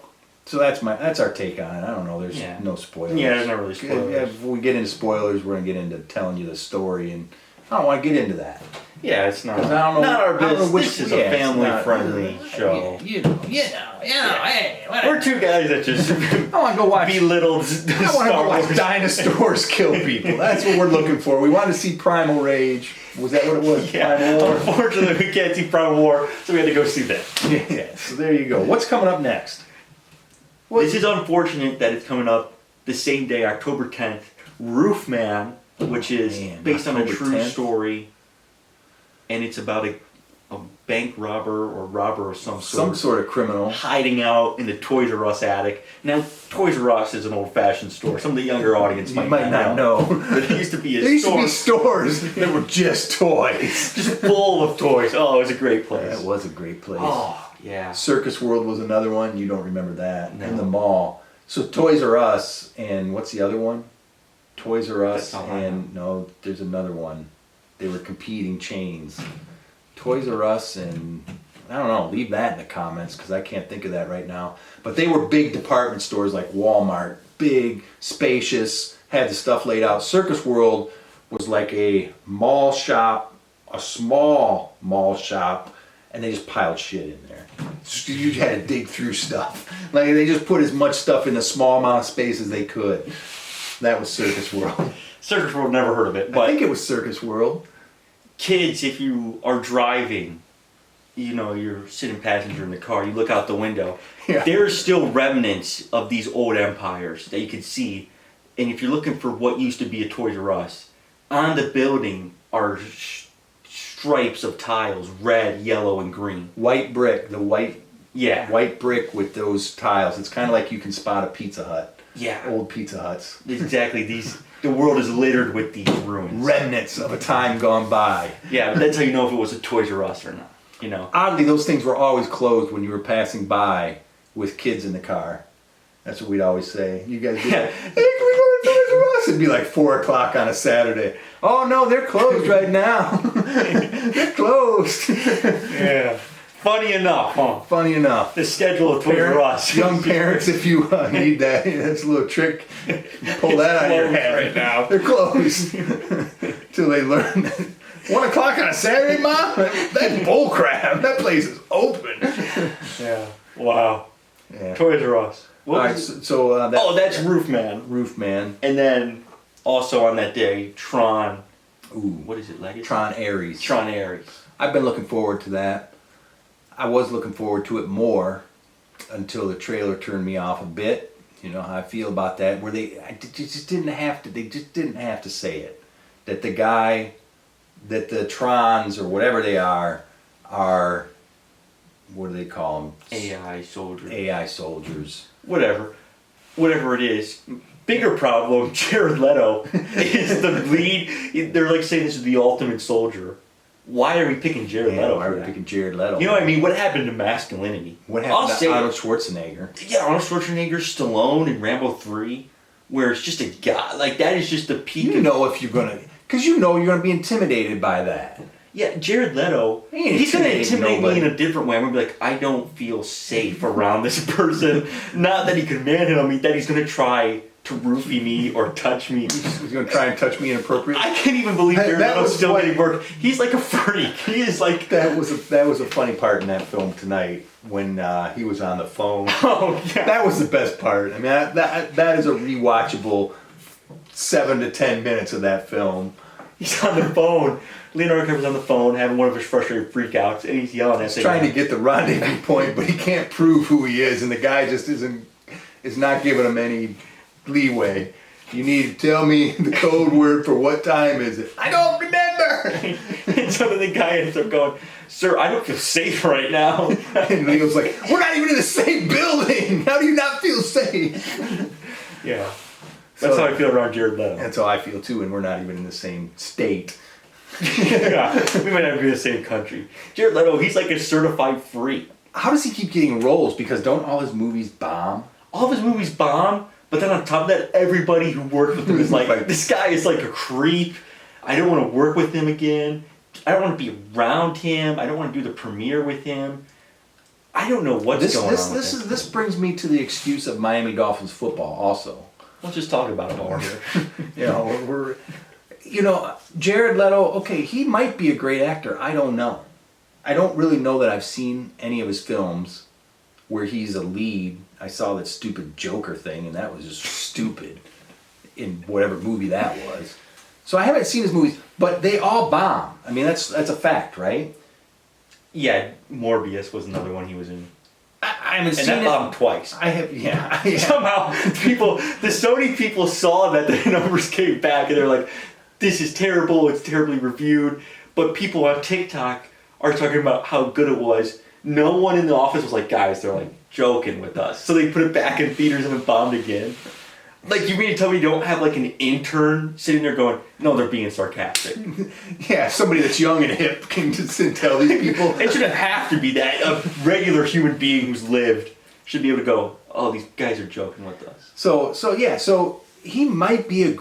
that's our take on it. I don't know. There's no spoilers. Yeah, there's not really spoilers. Yeah, if we get into spoilers, we're gonna get into telling you the story, and I don't want to get into that. Yeah, it's not. 'Cause I don't know. Not our business. This is a family-friendly show. Hey, We're two guys that just I want to go watch. belittled. I want to go watch dinosaurs kill people. That's what we're looking for. We want to see Primal Rage. Was that what it was? Yeah. Primal War. Unfortunately, we can't see Primal War, so we had to go see that. Yeah. So there you go. What's coming up next? This is unfortunate that it's coming up the same day, October 10th. Roofman, which is based on a October true 10th? story, and it's about a bank robber or robber of some sort. Some sort of criminal. Hiding out in the Toys R Us attic. Now, Toys R Us is an old-fashioned store. Some of the younger audience You might not know. But there used to be There used to be stores that were just toys. just full of toys. Oh, it was a great place. That was a great place. Oh, yeah. Circus World was another one. You don't remember that. No. In the mall. So Toys R Us and what's the other one? Toys R Us That's all I know. and no, there's another one. They were competing chains. Toys R Us and I don't know. Leave that in the comments because I can't think of that right now. But they were big department stores like Walmart, big, spacious, had the stuff laid out. Circus World was like a mall shop, a small mall shop, and they just piled shit in there. You had to dig through stuff. Like they just put as much stuff in a small amount of space as they could. That was Circus World. Circus World, never heard of it. But I think it was Circus World. Kids, if you are driving, you know, you're sitting passenger in the car, you look out the window, there's still remnants of these old empires that you can see. And if you're looking for what used to be a Toys R Us, on the building are stripes of tiles, red, yellow, and green. White brick, the white brick with those tiles. It's kind of like you can spot a Pizza Hut. Yeah. Old Pizza Huts. Exactly. The world is littered with these ruins. Remnants of a time gone by. Yeah, but that's how you know if it was a Toys R Us or not. You know. Oddly, those things were always closed when you were passing by with kids in the car. That's what we'd always say. You guys be like, hey, can we go to Toys R Us? It'd be like 4 o'clock on a Saturday. Oh no, they're closed right now. They're closed. Yeah. Funny enough, huh? Funny enough. The schedule of Toys R Us. Young parents, if you need that, that's a little trick. Pull that out of your head right now. They're closed. Till they learn that. 1 o'clock on a Saturday, Mom? That's bullcrap. That place is open. Yeah. Wow. Yeah. Toys R Us. All right, so that's Roofman. Roofman. And then also on that day, Tron. Ooh. What is it, Legacy? Tron Ares. Tron Ares. I've been looking forward to that. I was looking forward to it more until the trailer turned me off a bit. You know how I feel about that. Where they just didn't have to say it. That the the Trons or whatever they are, what do they call them? AI soldiers. AI soldiers. Whatever. whatever it is. Bigger problem, Jared Leto is the lead. They're like saying this is the ultimate soldier. Why are we picking Jared Leto? Why are we picking Jared Leto? You know what I mean? What happened to masculinity? What happened to Arnold Schwarzenegger? Yeah, Arnold Schwarzenegger, Stallone, and Rambo 3, where it's just a guy. Like, that is just the peak. You know if you're going to... Because you know you're going to be intimidated by that. Yeah, Jared Leto, he's going to intimidate me in a different way. I'm going to be like, I don't feel safe around this person. Not that he could manhandle me, that he's going to try to roofie me or touch me. He's going to try and touch me inappropriately. I can't even believe Jared Leto's still getting work. He's like a freak. He is like... That was a funny part in that film tonight when he was on the phone. Oh, yeah. That was the best part. I mean, that is a rewatchable 7 to 10 minutes of that film. He's on the phone. Leonardo DiCaprio's on the phone having one of his frustrated freakouts, and he's yelling at He's trying to get the rendezvous point, but he can't prove who he is, and the guy just is not giving him any leeway. You need to tell me the code word for what time is it. I don't remember. And so then the guy ends up going, "Sir, I don't feel safe right now." And Leo's like, "We're not even in the same building. How do you not feel safe?" Yeah. That's how I feel around Jared Leto. That's how I feel too, and we're not even in the same state. Yeah, we might not be in the same country. Jared Leto, he's like a certified freak. How does he keep getting roles? Because don't all his movies bomb? All of his movies bomb, but then on top of that, everybody who worked with him is like, this guy is like a creep. I don't want to work with him again. I don't want to be around him. I don't want to do the premiere with him. I don't know what's going on with him. This brings me to the excuse of Miami Dolphins football also. Let's just talk about it more here. Jared Leto, okay, he might be a great actor. I don't know. I don't really know that I've seen any of his films where he's a lead. I saw that stupid Joker thing, and that was just stupid in whatever movie that was. So I haven't seen his movies, but they all bomb. I mean, that's a fact, right? Yeah, Morbius was another one he was in. I haven't seen that it. bombed twice. I have, yeah. Somehow, the Sony people saw that the numbers came back, and they're like, this is terrible, it's terribly reviewed. But people on TikTok are talking about how good it was. No one in the office was like, guys, they're like joking with us. So they put it back in theaters and it bombed again. Like, you mean to tell me you don't have like an intern sitting there going, no, they're being sarcastic. Yeah, somebody that's young and hip can just tell these people. It shouldn't have to be that. A regular human being who's lived should be able to go, oh, these guys are joking with us. So he might be the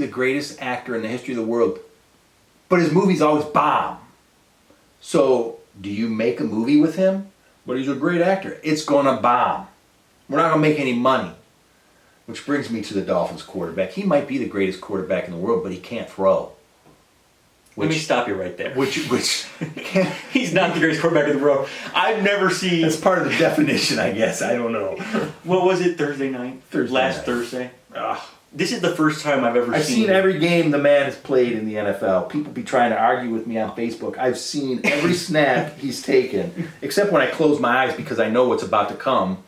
greatest actor in the history of the world, but his movies always bomb. So do you make a movie with him? But he's a great actor. It's gonna bomb. We're not gonna make any money. Which brings me to the Dolphins quarterback. He might be the greatest quarterback in the world, but he can't throw. Let me stop you right there. He's not the greatest quarterback in the world. I've never seen... That's part of the definition, I guess. I don't know. What was it, Thursday night? Last Thursday? This is the first time I've seen every game the man has played in the NFL. People be trying to argue with me on Facebook. I've seen every snap he's taken, except when I close my eyes because I know what's about to come.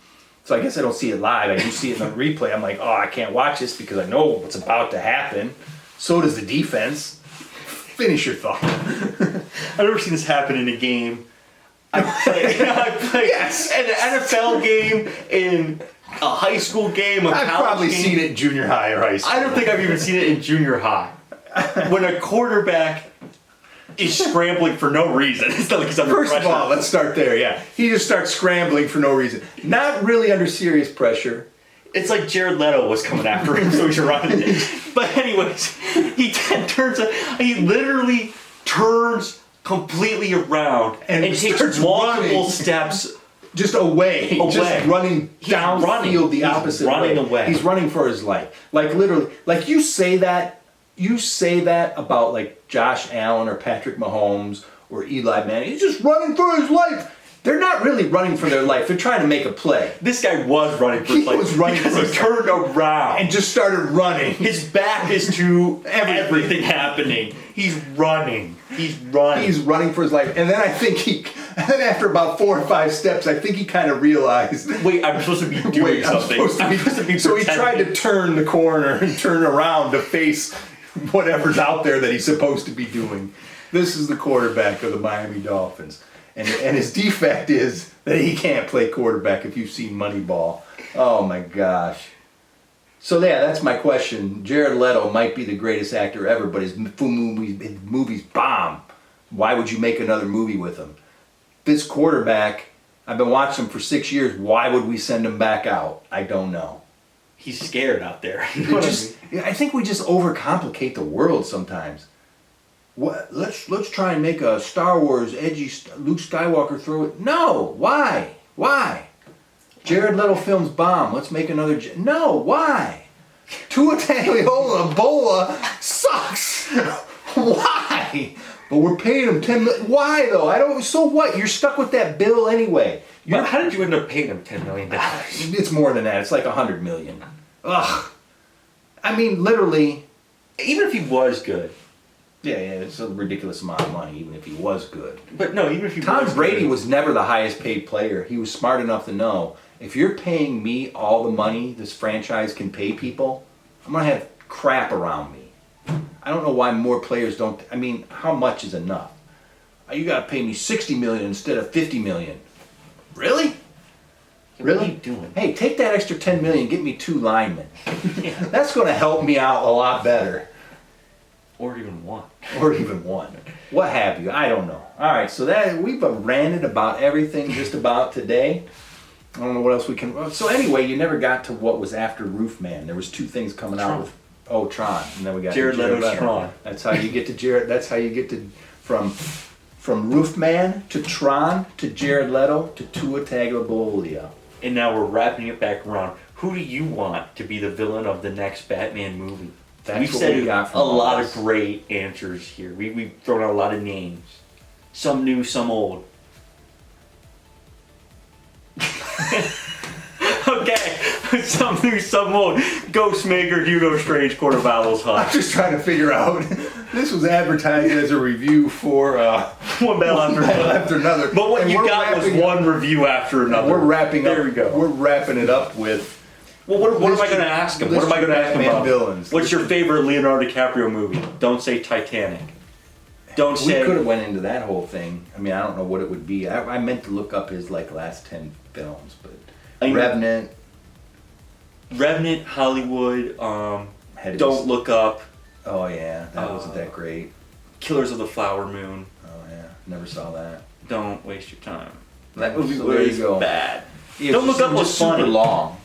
So I guess I don't see it live. I do see it in the replay. I'm like, I can't watch this because I know what's about to happen. So does the defense. Finish your thought. I've never seen this happen in a game. I played yes. An NFL game, in a high school game, a college game. I've probably seen it in junior high or high school. I don't think I've even seen it in junior high. When a quarterback is scrambling for no reason. It's not like he's under pressure. First of all, let's start there, yeah. He just starts scrambling for no reason. Not really under serious pressure. It's like Jared Leto was coming after him, so he's running it. But anyways, he literally turns completely around and takes multiple steps just away. Just running downfield the opposite way. Away. He's running for his life. Like literally, like you say that about like Josh Allen or Patrick Mahomes or Eli Manning. He's just running for his life. They're not really running for their life. They're trying to make a play. This guy was running for his life. He was running because he turned around and just started running. His back is to everything happening. He's running. He's running for his life. And then then after about 4 or 5 steps, I think he kind of realized. Wait, I'm supposed to be doing something. So he tried to turn the corner and turn around to face whatever's out there that he's supposed to be doing. This is the quarterback of the Miami Dolphins. And his defect is that he can't play quarterback if you've seen Moneyball. Oh my gosh. So yeah, that's my question. Jared Leto might be the greatest actor ever, but his movies bomb. Why would you make another movie with him? This quarterback, I've been watching him for 6 years. Why would we send him back out? I don't know. He's scared out there. I think we just overcomplicate the world sometimes. What? Let's try and make a Star Wars edgy Luke Skywalker throw it. No, why? Why? Jared Leto films bomb. Let's make another. No, why? Tua Tagovailoa sucks. Why? But we're paying him $10 million. Why though? I don't. So what? You're stuck with that bill anyway. But how did you end up paying him $10 million? It's more than that. It's like $100 million. Ugh. I mean, literally. Even if he was good. Yeah, it's a ridiculous amount of money, even if he was good. But no, even if he Tom was Brady good. was never the highest paid player. He was smart enough to know, if you're paying me all the money this franchise can pay people, I'm going to have crap around me. I don't know why more players don't. I mean, how much is enough? You got to pay me $60 million instead of $50 million. Really? Really? What are you doing? Hey, take that extra $10 million, get me 2 linemen. That's going to help me out a lot better. Or even one. Or even one. What have you? I don't know. All right, so that we've ranted about everything just about today. I don't know what else we can. So anyway, you never got to what was after Roofman. There was 2 things coming out with. Oh, Tron, and then we got Jared Leto's Leto. Tron. That's how you get to Jared. That's how you get to from Roofman to Tron to Jared Leto to Tua Tagovailoa. And now we're wrapping it back around. Who do you want to be the villain of the next Batman movie? We've said a lot of great answers here. We've thrown out a lot of names. Some new, some old. Okay, some new, some old. Ghostmaker, Hugo Strange, Quarterbattle's Hut. I'm just trying to figure out. This was advertised as a review for one battle after another. But what you got was one review after another. We're wrapping up. There we go. We're wrapping it up with. Well, what am I going to ask him? What am I going to ask him about? Villains. What's your favorite Leonardo DiCaprio movie? Don't say Titanic. Don't say. We could have went into that whole thing. I mean, I don't know what it would be. I meant to look up his last 10 films, but Revenant, Hollywood. Don't Look Up. Oh yeah, that wasn't that great. Killers of the Flower Moon. Oh yeah, never saw that. Don't waste your time. That movie was bad. Yeah, Don't Look Up was funny. Super long.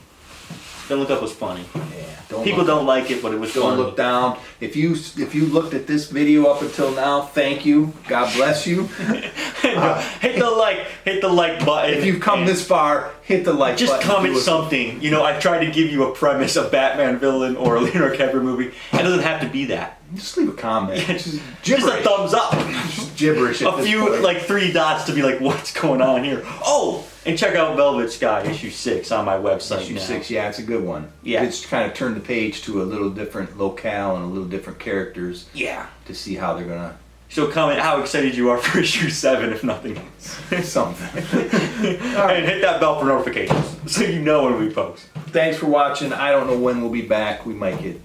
Don't Look Up was funny. Yeah. People don't like it, but it was funny. Don't Look Down. If you looked at this video up until now, thank you. God bless you. Hit the like button. If you've come this far, hit the like button. Just comment something. I tried to give you a premise, a Batman villain or a Leonardo DiCaprio movie. It doesn't have to be that. Just leave a comment. Yeah, just a thumbs up. Just gibberish. A few, like 3 dots to be like, what's going on here? Oh, and check out Velvet Sky, issue 6 on my website. Issue 6, yeah, it's a good one. Yeah. It's kind of turned the page to a little different locale and a little different characters. Yeah. To see how they're gonna. So comment how excited you are for issue 7, if nothing else. Something. And hit that bell for notifications so you know when we post. Thanks for watching. I don't know when we'll be back. We might get.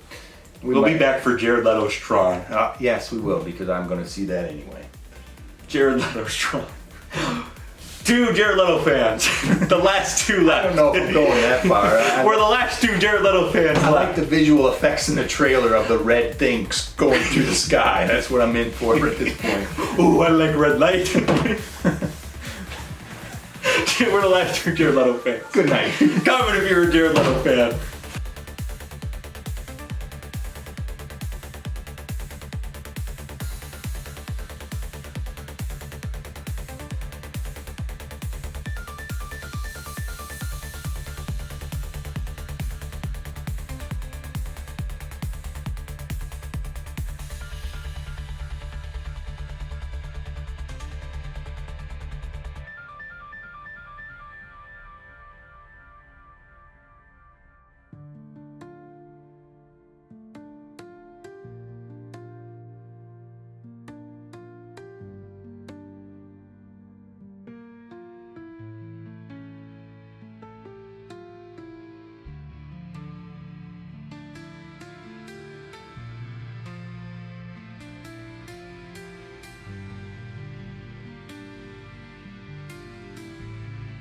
We'll be back for Jared Leto's Tron. Yes, we will, because I'm going to see that anyway. Jared Leto's Tron. 2 Jared Leto fans. The last 2 left. I don't know if I'm going that far. We're the last 2 Jared Leto fans I left. like the visual effects in the trailer of the red things going through the sky. That's what I'm in for at this point. Ooh, I like red light. We're the last 2 Jared Leto fans. Good night. Comment if you're a Jared Leto fan.